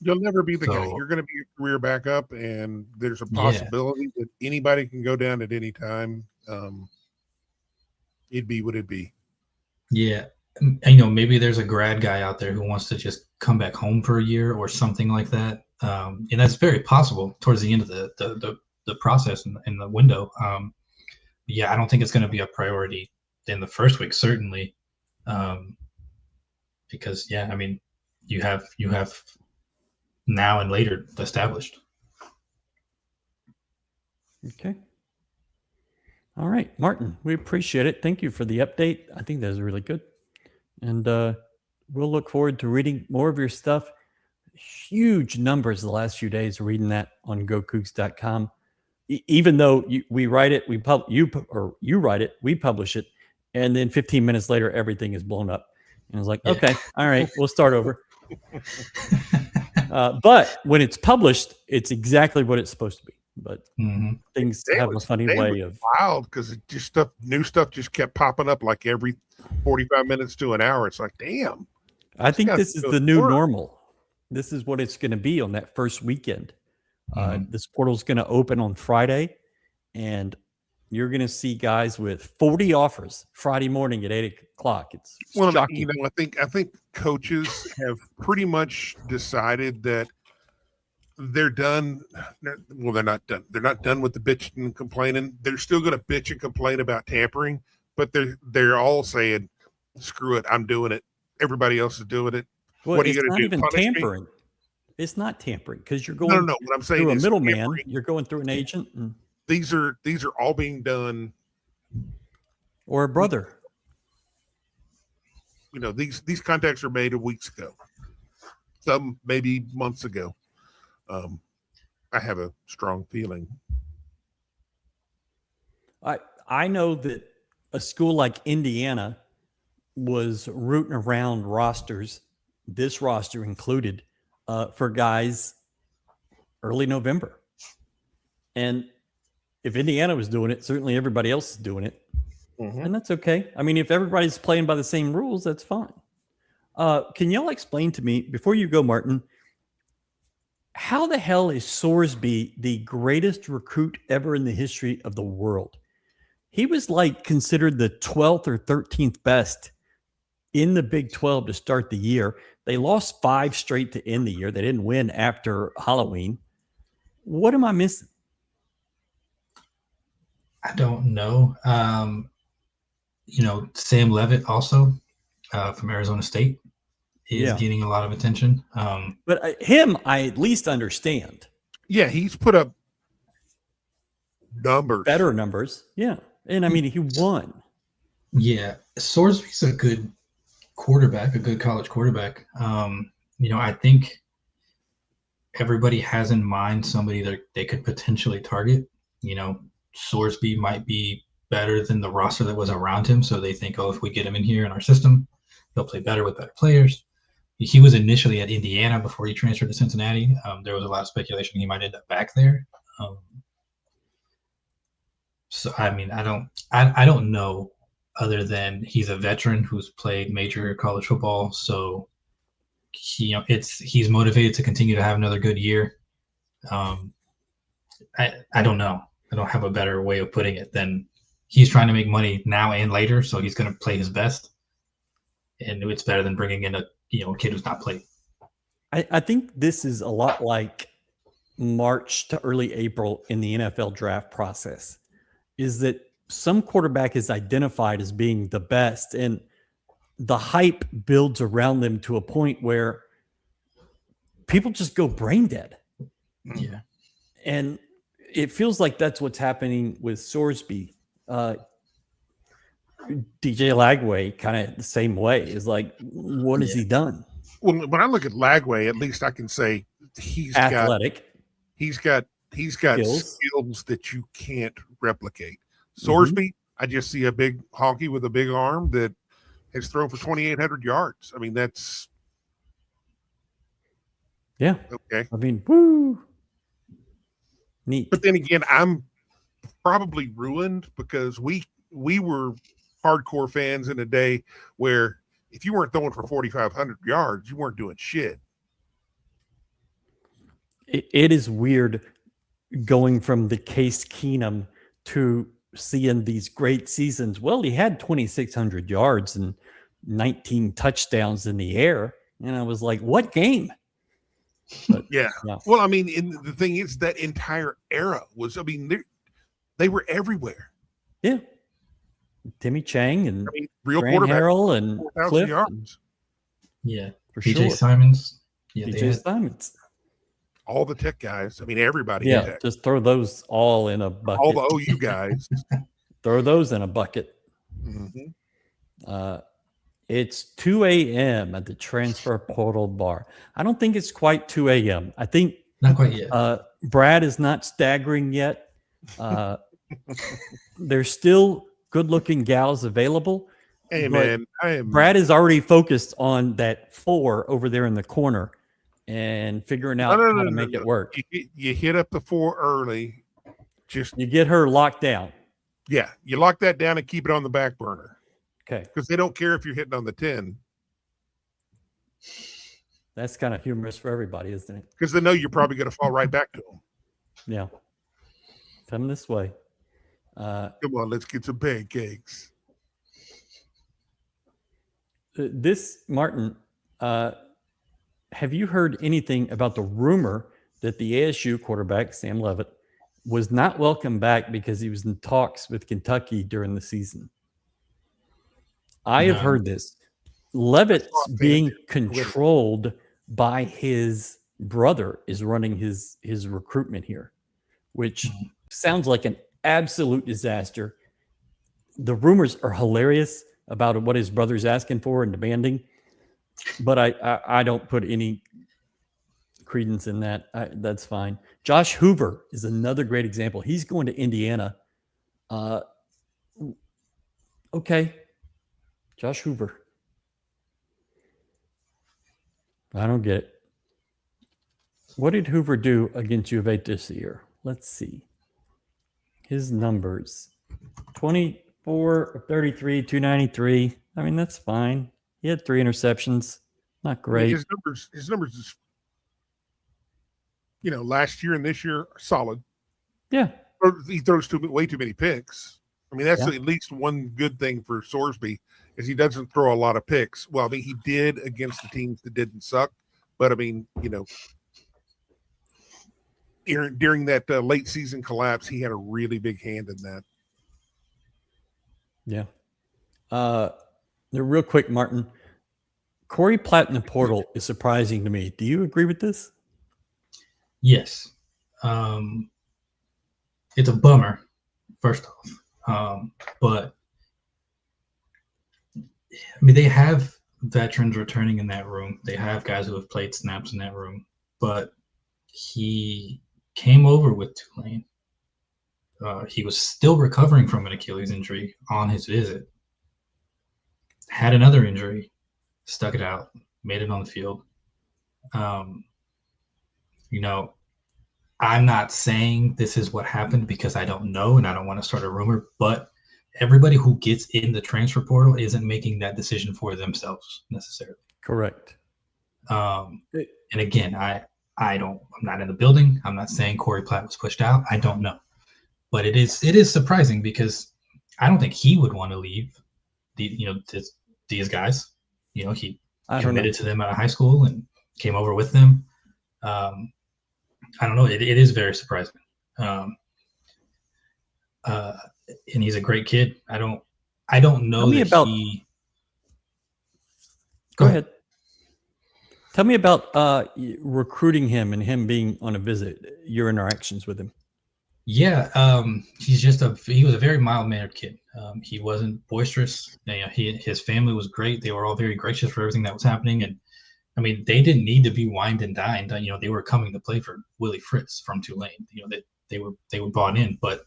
You'll never be the guy. You're going to be a career backup, and there's a possibility that anybody can go down at any time. It'd be what it'd be. Yeah. And, maybe there's a grad guy out there who wants to just come back home for a year or something like that. And that's very possible towards the end of the process in the window. I don't think it's going to be a priority in the first week, certainly. Because you have now and later established. Okay. All right, Martin, we appreciate it. Thank you for the update. I think that was really good. And we'll look forward to reading more of your stuff. Huge numbers the last few days reading that on GoCoogs.com. Even though we write it, you write it, we publish it, and then 15 minutes later, everything is blown up. And I was like, okay, all right, we'll start over. But when it's published, it's exactly what it's supposed to be. But things have a funny way of wild because it just new stuff just kept popping up like every 45 minutes to an hour. It's like, damn. I think this is the new normal. This is what it's going to be on that first weekend. This portal is going to open on Friday, and you're going to see guys with 40 offers Friday morning at 8 o'clock. It's shocking. I think coaches have pretty much decided that they're done. Well, they're not done. They're not done with the bitching and complaining. They're still going to bitch and complain about tampering, but they're all saying, "Screw it, I'm doing it. Everybody else is doing it." Well, what are you going to do? Even Punish tampering. Me? It's not tampering because you're going what I'm saying through a is middleman. tampering. You're going through an agent. These are all being done, or a brother. These contacts are made weeks ago, some maybe months ago. I have a strong feeling. I know that a school like Indiana was rooting around rosters, this roster included, for guys early November. And if Indiana was doing it, certainly everybody else is doing it. And that's okay. I mean, if everybody's playing by the same rules, that's fine. Can y'all explain to me, before you go, Martin, how the hell is Sorsby the greatest recruit ever in the history of the world? He was considered the 12th or 13th best in the Big 12 to start the year. They lost 5 straight to end the year. They didn't win after Halloween. What am I missing? I don't know. Sam Levitt also from Arizona State is getting a lot of attention. But him, I at least understand. Yeah, he's put up numbers. Better numbers. Yeah. And I mean, he won. Yeah. Sorsby's a good quarterback, a good college quarterback. I think everybody has in mind somebody that they could potentially target. Sorsby might be better than the roster that was around him. So they think, if we get him in here in our system, he'll play better with better players. He was initially at Indiana before he transferred to Cincinnati. There was a lot of speculation he might end up back there. So I mean, I don't know, other than he's a veteran who's played major college football. So he's motivated to continue to have another good year. I don't know. I don't have a better way of putting it than he's trying to make money now and later. So he's going to play his best, and it's better than bringing in a kid who's not played. I think this is a lot like March to early April in the NFL draft process, is that some quarterback is identified as being the best, and the hype builds around them to a point where people just go brain dead. Yeah. And it feels like that's what's happening with Sorsby. DJ Lagway, kind of the same way, is what has he done? Well, when I look at Lagway, at least I can say he's athletic. He's got skills that you can't replicate. Sorsby, I just see a big honky with a big arm that has thrown for 2,800 yards. I mean, that's okay. I mean, woo, neat. But then again, I'm probably ruined because we were hardcore fans in a day where if you weren't throwing for 4,500 yards, you weren't doing shit. It is weird going from the Case Keenum to seeing these great seasons. Well, he had 2,600 yards and 19 touchdowns in the air. And I was like, what game? But, yeah. Well, I mean, the thing is that entire era was, they were everywhere. Yeah. Timmy Chang and real Grant quarterback, Harrell and Cliff. Yeah. For DJ sure. Simons. Yeah, DJ Simons. all the Tech guys. I mean, everybody. Yeah, in Tech. just throw those all in a bucket. All the OU guys. Throw those in a bucket. Mm-hmm. It's 2 a.m. at the transfer portal bar. I don't think it's quite 2 a.m. I think Not quite yet. Brad is not staggering yet. There's still good-looking gals available. Hey, man. Brad is already focused on that 4 over there in the corner and figuring out how to make it work. You hit up the 4 early. You get her locked down. Yeah, you lock that down and keep it on the back burner. Okay. Because they don't care if you're hitting on the 10. That's kind of humorous for everybody, isn't it? Because they know you're probably going to fall right back to them. Yeah. Come this way. Come on, let's get some pancakes. Martin, have you heard anything about the rumor that the ASU quarterback, Sam Leavitt, was not welcomed back because he was in talks with Kentucky during the season? I have heard this. Leavitt's being controlled by his brother is running his recruitment here, which sounds like an absolute disaster. The rumors are hilarious about what his brother's asking for and demanding, but I don't put any credence in that. That's fine. Josh Hoover is another great example. He's going to Indiana. Okay. Josh Hoover. I don't get it. What did Hoover do against U of A this year? Let's see. His numbers. 24 33, 293. I mean, that's fine. He had 3 interceptions. Not great. I mean, his numbers is, last year and this year are solid. Yeah. He throws way too many picks. I mean, that's at least one good thing for Sorsby is he doesn't throw a lot of picks. Well, I mean, he did against the teams that didn't suck, but I mean, during that late season collapse, he had a really big hand in that. Yeah. Real quick, Martin. Corey Platt in the portal is surprising to me. Do you agree with this? Yes. It's a bummer, first off. But I mean, they have veterans returning in that room. They have guys who have played snaps in that room. But he came over with Tulane. He was still recovering from an Achilles injury on his visit. Had another injury, stuck it out, made it on the field. I'm not saying this is what happened because I don't know and I don't want to start a rumor, but everybody who gets in the transfer portal isn't making that decision for themselves necessarily. Correct. And again, I'm not in the building. I'm not saying Corey Platt was pushed out. I don't know. But it is surprising because I don't think he would want to leave these guys. He committed to them out of high school and came over with them. I don't know. It is very surprising. And he's a great kid. I don't know Go ahead. Tell me about recruiting him and him being on a visit, your interactions with him. Yeah, he was a very mild-mannered kid. He wasn't boisterous. His family was great. They were all very gracious for everything that was happening. And I mean, they didn't need to be wined and dined. They were coming to play for Willie Fritz from Tulane. They were bought in, but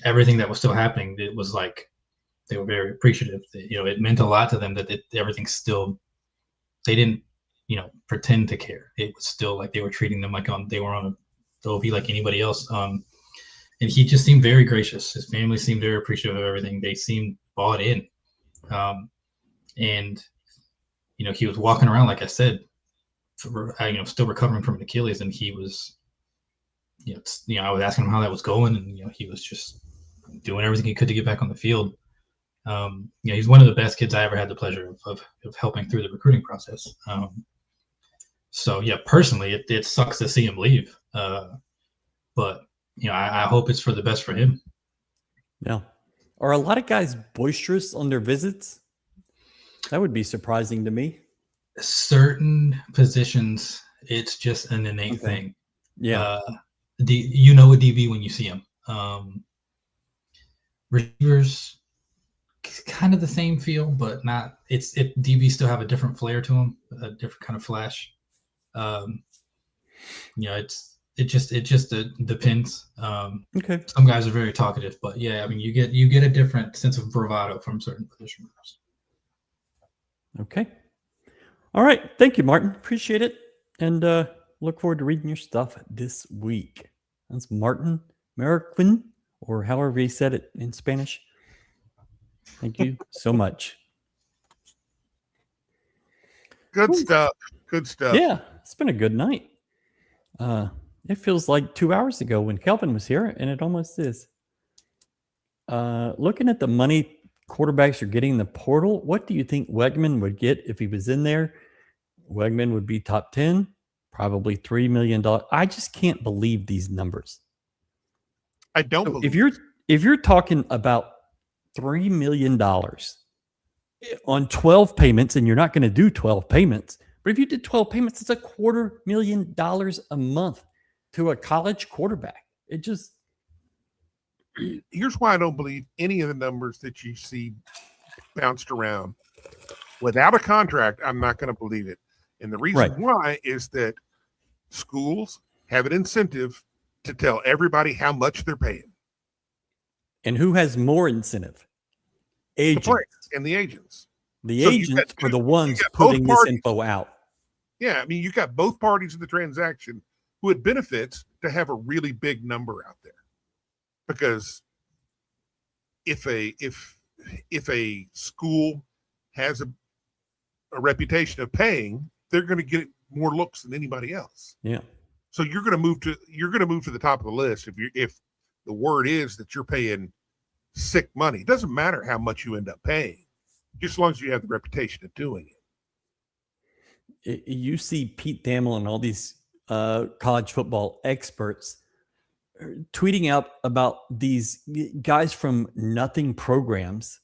everything that was still happening, it was like they were very appreciative. It meant a lot to them that everything still. They didn't, pretend to care. It was still like they were treating them like they were on a OV like anybody else. And he just seemed very gracious. His family seemed very appreciative of everything. They seemed bought in. And he was walking around, like I said, still recovering from an Achilles, and he was, I was asking him how that was going, and he was just doing everything he could to get back on the field. He's one of the best kids I ever had the pleasure of helping through the recruiting process. So yeah, personally, it sucks to see him leave, but I hope it's for the best for him. Yeah. Are a lot of guys boisterous on their visits? That would be surprising to me. Certain positions, it's just an innate thing. Yeah. You know a DB when you see him. Receivers, kind of the same feel, but not. DBs still have a different flair to them, a different kind of flash. It just depends. Okay. Some guys are very talkative, but yeah, I mean, you get a different sense of bravado from certain position groups. Okay. All right. Thank you, Martin. Appreciate it. And look forward to reading your stuff this week. That's Martin Marroquin, or however he said it in Spanish. Thank you so much. Good stuff. Good stuff. Yeah, it's been a good night. It feels like 2 hours ago when Kelvin was here, and it almost is. Looking at the money quarterbacks are getting in the portal, what do you think Wegman would get if he was in there? Wegman would be top 10, probably $3 million. I just can't believe these numbers. I don't So believe if you're talking about $3 million on 12 payments, and you're not going to do 12 payments, but if you did 12 payments, it's $250,000 a month to a college quarterback. It just, here's why I don't believe any of the numbers that you see bounced around. Without a contract, I'm not going to believe it. And the reason why is that schools have an incentive to tell everybody how much they're paying. and who has more incentive? The Agents. players and the agents. The So you've agents got are the ones got both putting this parties. info out. Yeah, I mean, you got both parties in the transaction who it benefits to have a really big number out there. Because if a school has a reputation of paying, they're going to get more looks than anybody else. Yeah. So you're going to move to the top of the list if the word is that you're paying sick money. It doesn't matter how much you end up paying, just as long as you have the reputation of doing it. You see Pete Thamel and all these college football experts tweeting out about these guys from nothing programs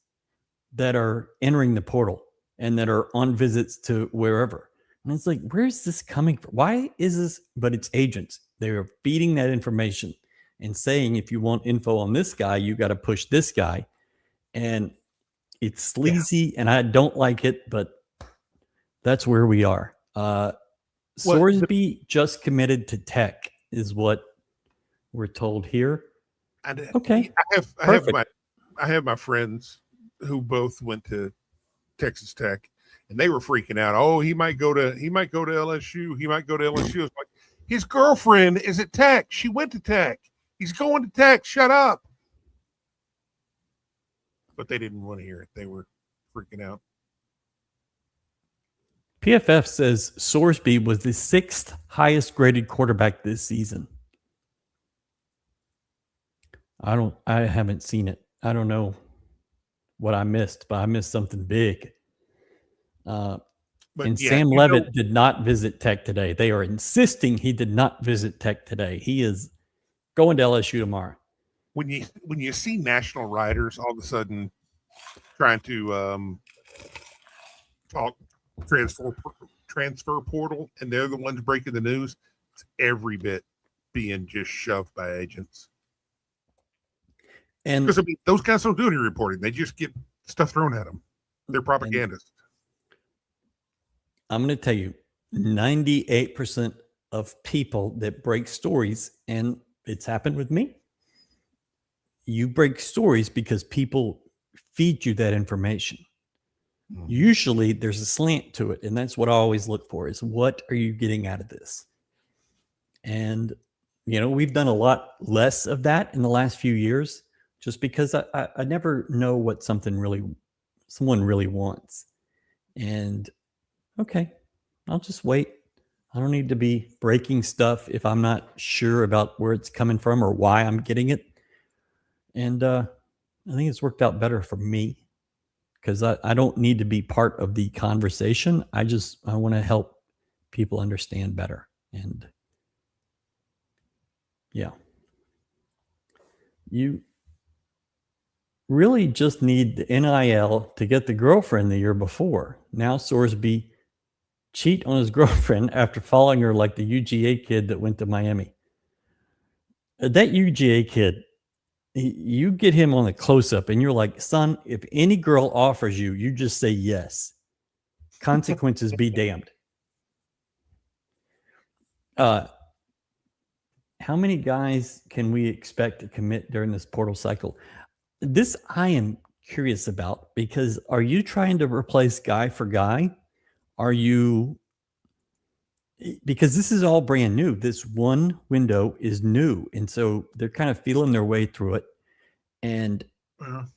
that are entering the portal and that are on visits to wherever. And it's like, where's this coming from? Why is this? But it's agents. They're feeding that information and saying, if you want info on this guy, you got to push this guy. And it's sleazy and I don't like it, but that's where we are. Sorsby just committed to Tech is what we're told here. Okay. I have my friends who both went to Texas Tech, and they were freaking out. Oh, he might go to LSU. He might go to LSU. It's like, his girlfriend is at Tech. She went to Tech. He's going to Tech. Shut up. But they didn't want to hear it. They were freaking out. PFF says Sorsby was the 6th highest graded quarterback this season. I haven't seen it. I don't know what I missed, but I missed something big. Sam Levitt did not visit Tech today. They are insisting he did not visit Tech today. He is going to LSU tomorrow. When you see national writers all of a sudden trying to talk transfer portal, and they're the ones breaking the news, it's every bit being just shoved by agents. And because those guys don't do any reporting; they just get stuff thrown at them. They're propagandists. I'm going to tell you, 98% of people that break stories, and it's happened with me. You break stories because people feed you that information. Usually there's a slant to it. And that's what I always look for is, what are you getting out of this? And, we've done a lot less of that in the last few years, just because I never know what someone really wants. And okay, I'll just wait. I don't need to be breaking stuff if I'm not sure about where it's coming from or why I'm getting it. And I think it's worked out better for me because I don't need to be part of the conversation. I want to help people understand better. And yeah, you really just need the NIL to get the girlfriend the year before. Now Sorsby cheat on his girlfriend after following her like the UGA kid that went to Miami. That UGA kid, you get him on a close up and you're like, son, if any girl offers you, you just say yes. Consequences be damned. How many guys can we expect to commit during this portal cycle? This I am curious about, because are you trying to replace guy for guy? Are you, because this is all brand new. This one window is new. And so they're kind of feeling their way through it. And Well,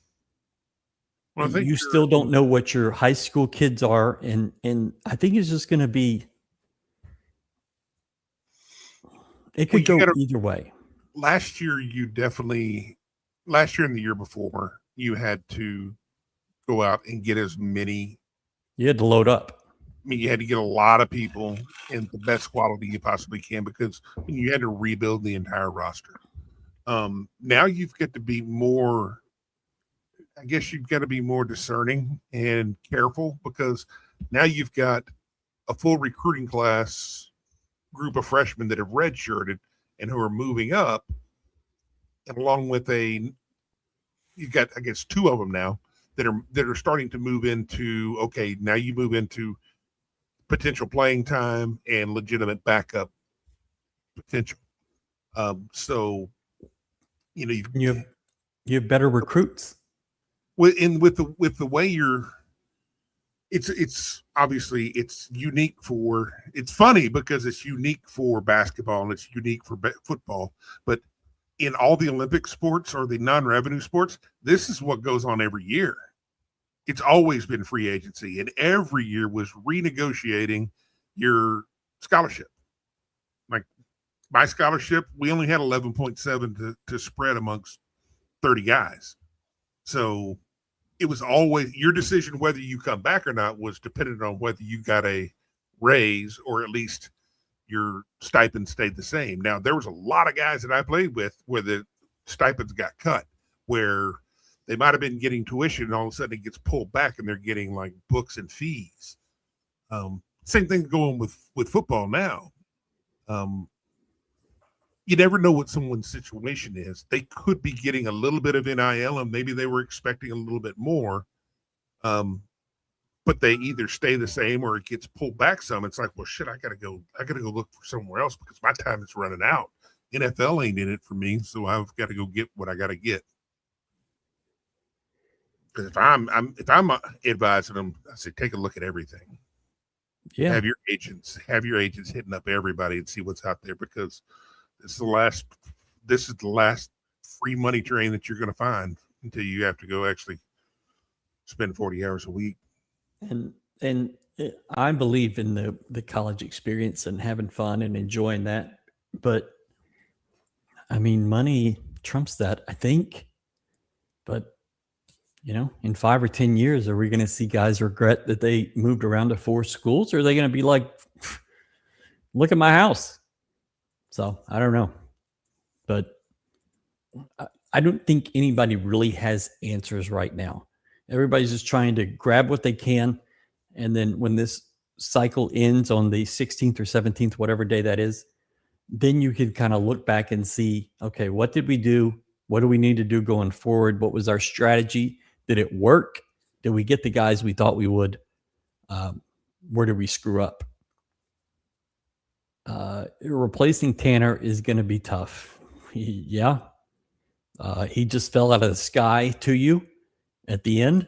I think you still don't know what your high school kids are. And I think it's just going to be, it could go either way. Last year and the year before, you had to go out and get as many. You had to load up. I mean, you had to get a lot of people in the best quality you possibly can, because you had to rebuild the entire roster. Now you've got to be more, I guess you've got to be more discerning and careful, because now you've got a full recruiting class group of freshmen that have redshirted and who are moving up. And along with you've got, I guess, two of them now that are starting to move into, okay, now you move into potential playing time and legitimate backup potential. So, you have better recruits. With the way it's obviously it's unique for, it's funny because it's unique for basketball and it's unique for football, but in all the Olympic sports or the non-revenue sports, this is what goes on every year. It's always been free agency, and every year was renegotiating your scholarship. Like my scholarship, we only had 11.7 to spread amongst 30 guys. So it was always your decision whether you come back or not was dependent on whether you got a raise or at least your stipend stayed the same. Now, there was a lot of guys that I played with where the stipends got cut, where they might have been getting tuition and all of a sudden it gets pulled back and they're getting like books and fees. Same thing going with football now. You never know what someone's situation is. They could be getting a little bit of NIL and maybe they were expecting a little bit more. But they either stay the same or it gets pulled back some. It's like, well, shit, I gotta go look for somewhere else because my time is running out. NFL ain't in it for me, so I've got to go get what I got to get. Because if I'm advising them, I say take a look at everything. Yeah, have your agents hitting up everybody and see what's out there, because this is the last free money train that you're going to find until you have to go actually spend 40 hours a week. And I believe in the college experience and having fun and enjoying that. But I mean, money trumps that, I think. But, in 5 or 10 years, are we going to see guys regret that they moved around to 4 schools? Or are they going to be like, look at my house? So I don't know. But I don't think anybody really has answers right now. Everybody's just trying to grab what they can. And then when this cycle ends on the 16th or 17th, whatever day that is, then you can kind of look back and see, okay, what did we do? What do we need to do going forward? What was our strategy? Did it work? Did we get the guys we thought we would? Where did we screw up? Replacing Tanner is going to be tough. He just fell out of the sky to you at the end.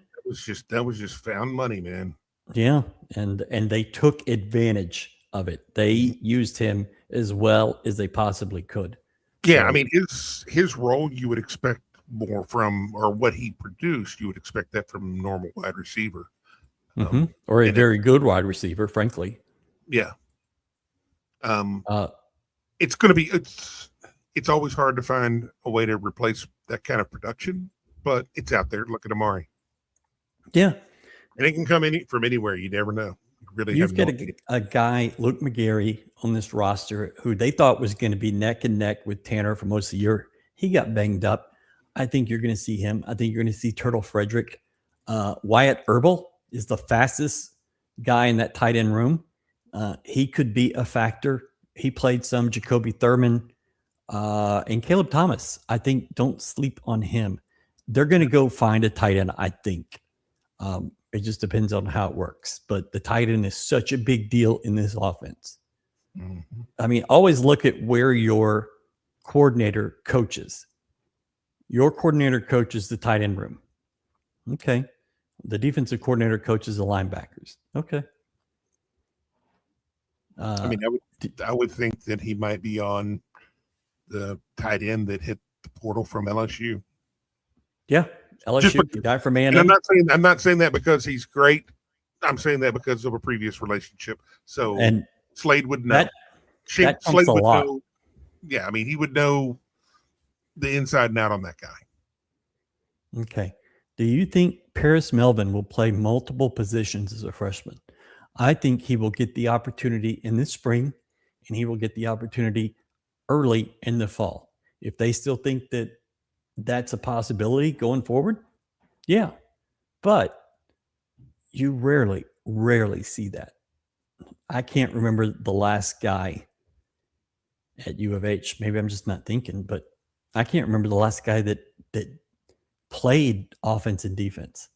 That was just found money, man. Yeah, and they took advantage of it. They used him as well as they possibly could. Yeah, so, I mean, his role you would expect more from, or what he produced, you would expect that from a normal wide receiver. Or a very good wide receiver, frankly. Yeah. It's going to be, it's always hard to find a way to replace that kind of production, but it's out there. Look at Amari. Yeah. And it can come from anywhere. You never know. You've got a guy, Luke McGarry, on this roster who they thought was going to be neck and neck with Tanner for most of the year. He got banged up. I think you're going to see him. I think you're going to see Turtle Frederick. Wyatt Earble is the fastest guy in that tight end room. He could be a factor. He played some Jacoby Thurman. And Caleb Thomas, I think, don't sleep on him. They're going to go find a tight end, I think. It just depends on how it works. But the tight end is such a big deal in this offense. Mm-hmm. I mean, always look at where your coordinator coaches. Your coordinator coaches the tight end room. Okay. The defensive coordinator coaches the linebackers. Okay. I mean, I would think that he might be on the tight end that hit the portal from LSU. Yeah, LSU, the guy from A&M. And I'm not saying that because he's great. I'm saying that because of a previous relationship. So and Slade would know. That Slade would lot. know. Yeah, I mean, he would know the inside and out on that guy. Okay. Do you think Paris Melvin will play multiple positions as a freshman? I think he will get the opportunity in this spring, and he will get the opportunity early in the fall. If they still think that that's a possibility going forward, yeah. But you rarely see that. I can't remember the last guy at U of H. Maybe I'm just not thinking, but I can't remember the last guy that played offense and defense.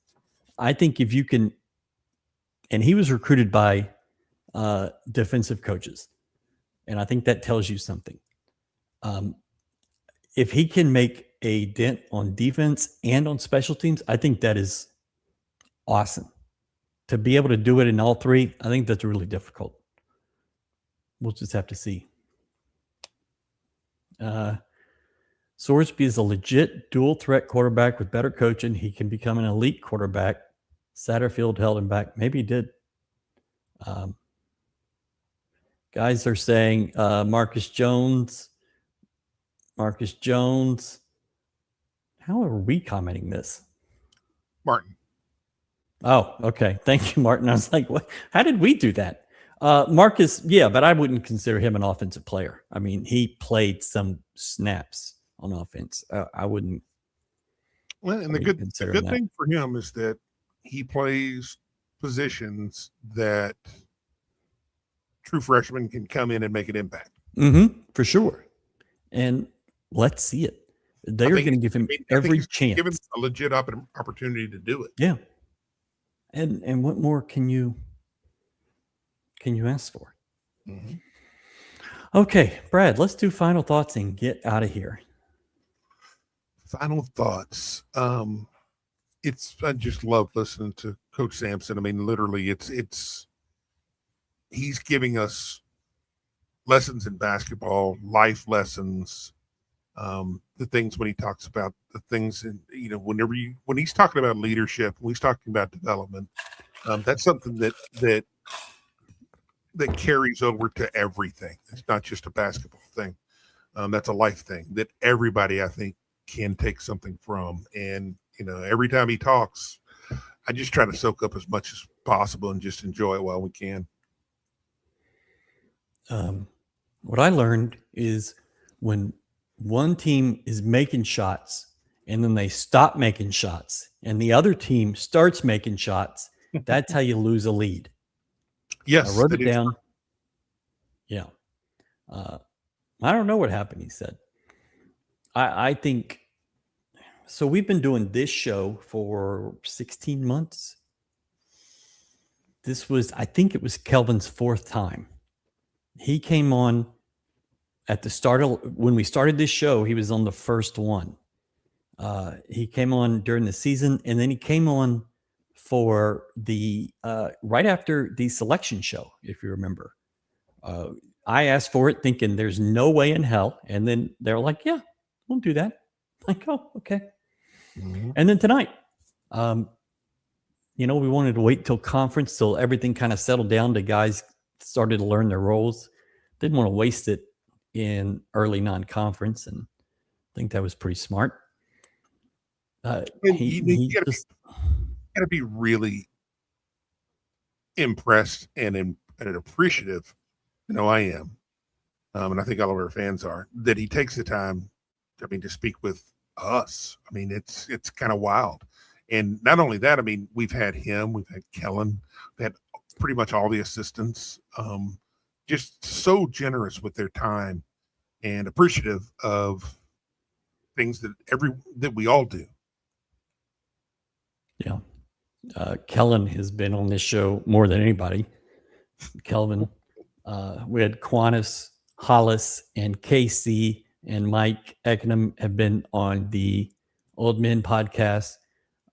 I think if you can, and he was recruited by defensive coaches, and I think that tells you something. If he can make a dent on defense and on special teams, I think that is awesome. To be able to do it in all three, I think that's really difficult. We'll just have to see. Sorsby is a legit dual threat quarterback with better coaching. He can become an elite quarterback. Satterfield held him back. Maybe he did. Guys are saying Marcus Jones. How are we commenting this? Martin. Oh, okay. Thank you, Martin. I was like, what? How did we do that? Marcus, yeah, but I wouldn't consider him an offensive player. I mean, he played some snaps on offense. I wouldn't. Well, and the good thing for him is that he plays positions that true freshmen can come in and make an impact. Mm-hmm, for sure. And let's see it. They're going to give him every chance. Give him a legit opportunity to do it. Yeah. And what more can you ask for? Mm-hmm. Okay, Brad, let's do final thoughts and get out of here. Final thoughts. I just love listening to Coach Sampson. I mean, literally, he's giving us lessons in basketball, life lessons, the things when he talks about the things, and when he's talking about leadership, when he's talking about development, that's something that carries over to everything. It's not just a basketball thing. That's a life thing that everybody, I think, can take something from. And every time he talks, I just try to soak up as much as possible and just enjoy it while we can. What I learned is when one team is making shots and then they stop making shots and the other team starts making shots, that's how you lose a lead. Yes. I wrote it down. Yeah. I don't know what happened, he said. I think so. We've been doing this show for 16 months. I think it was Kelvin's fourth time. He came on at the start of, when we started this show, he was on the first one. He came on during the season, and then he came on for the right after the selection show, if you remember. I asked for it thinking there's no way in hell. And then they're like, yeah, we'll do that. Like, oh, okay. Mm-hmm. And then tonight, we wanted to wait till conference, till everything kind of settled down, the guys started to learn their roles. Didn't want to waste it in early non-conference, and I think that was pretty smart. You got to be really impressed and appreciative. I am, and I think all of our fans are, that he takes the time, to speak with us. I mean, it's kind of wild. And not only that, I mean, we've had him, we've had Kellen, we've had pretty much all the assistants, just so generous with their time and appreciative of things that we all do. Yeah. Kellen has been on this show more than anybody. Kelvin, we had Quantus, Hollis, and Casey and Mike Eckenham have been on the Old Men podcast.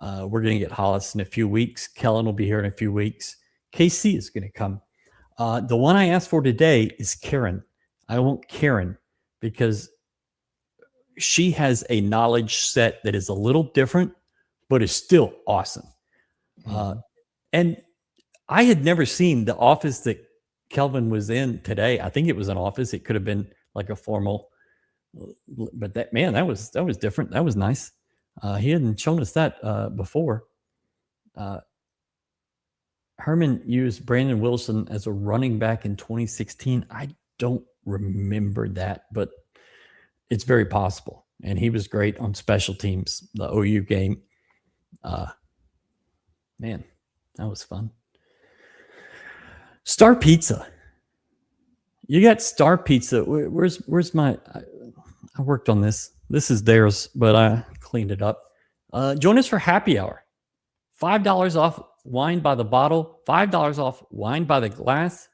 We're going to get Hollis in a few weeks. Kellen will be here in a few weeks. Casey is going to come. The one I asked for today is Karen. I want Karen because she has a knowledge set that is a little different, but is still awesome. And I had never seen the office that Kelvin was in today. I think it was an office. It could have been like a formal, but that was different. That was nice. He hadn't shown us that before. Herman used Brandon Wilson as a running back in 2016. I don't remember that, but it's very possible. And he was great on special teams, the OU game. Man, that was fun. Star Pizza. You got Star Pizza. Where's my? I worked on this. This is theirs, but I cleaned it up. Join us for happy hour. $5 off wine by the bottle. $5 off wine by the glass.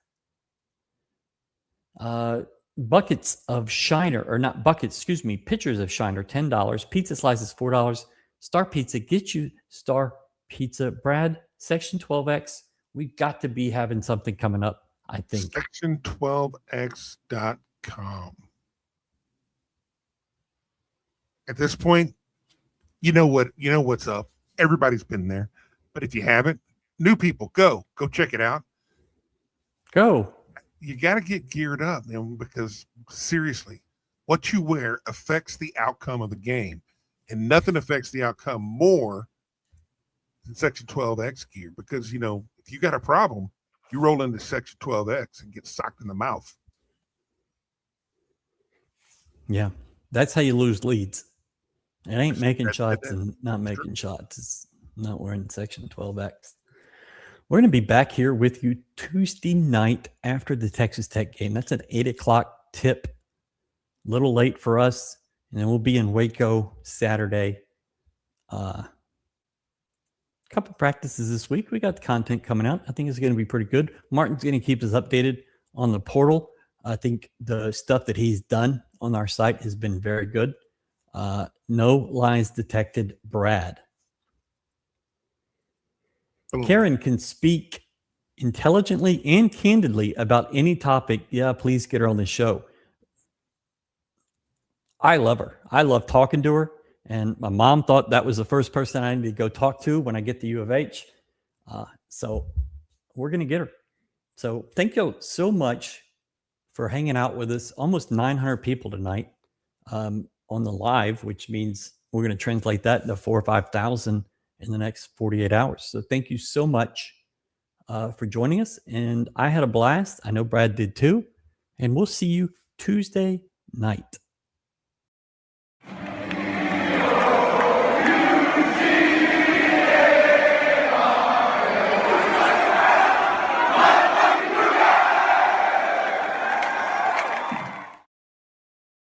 Buckets of Shiner, or not buckets, excuse me, pitchers of Shiner, $10. Pizza slices, $4. Star Pizza, get you Star Pizza. Brad, Section 12X, we've got to be having something coming up, I think. Section12x.com. At this point, you know what's up. Everybody's been there. But if you haven't, new people, go check it out. Go. You got to get geared up, because seriously, what you wear affects the outcome of the game, and nothing affects the outcome more than Section 12X gear. Because if you got a problem, you roll into Section 12X and get socked in the mouth. Yeah, that's how you lose leads. It ain't making shots and not making shots. It's not wearing Section 12X. We're going to be back here with you Tuesday night after the Texas Tech game. That's an 8 o'clock tip. A little late for us. And then we'll be in Waco Saturday. Couple practices this week. We got the content coming out. I think it's going to be pretty good. Martin's going to keep us updated on the portal. I think the stuff that he's done on our site has been very good. No lies detected, Brad. Karen can speak intelligently and candidly about any topic. Yeah, please get her on the show. I love her. I love talking to her. And my mom thought that was the first person I needed to go talk to when I get to U of H. So we're going to get her. So thank you so much for hanging out with us. Almost 900 people tonight on the live, which means we're going to translate that into 4,000 or 5,000 in the next 48 hours. So thank you so much for joining us. And I had a blast. I know Brad did too. And we'll see you Tuesday night.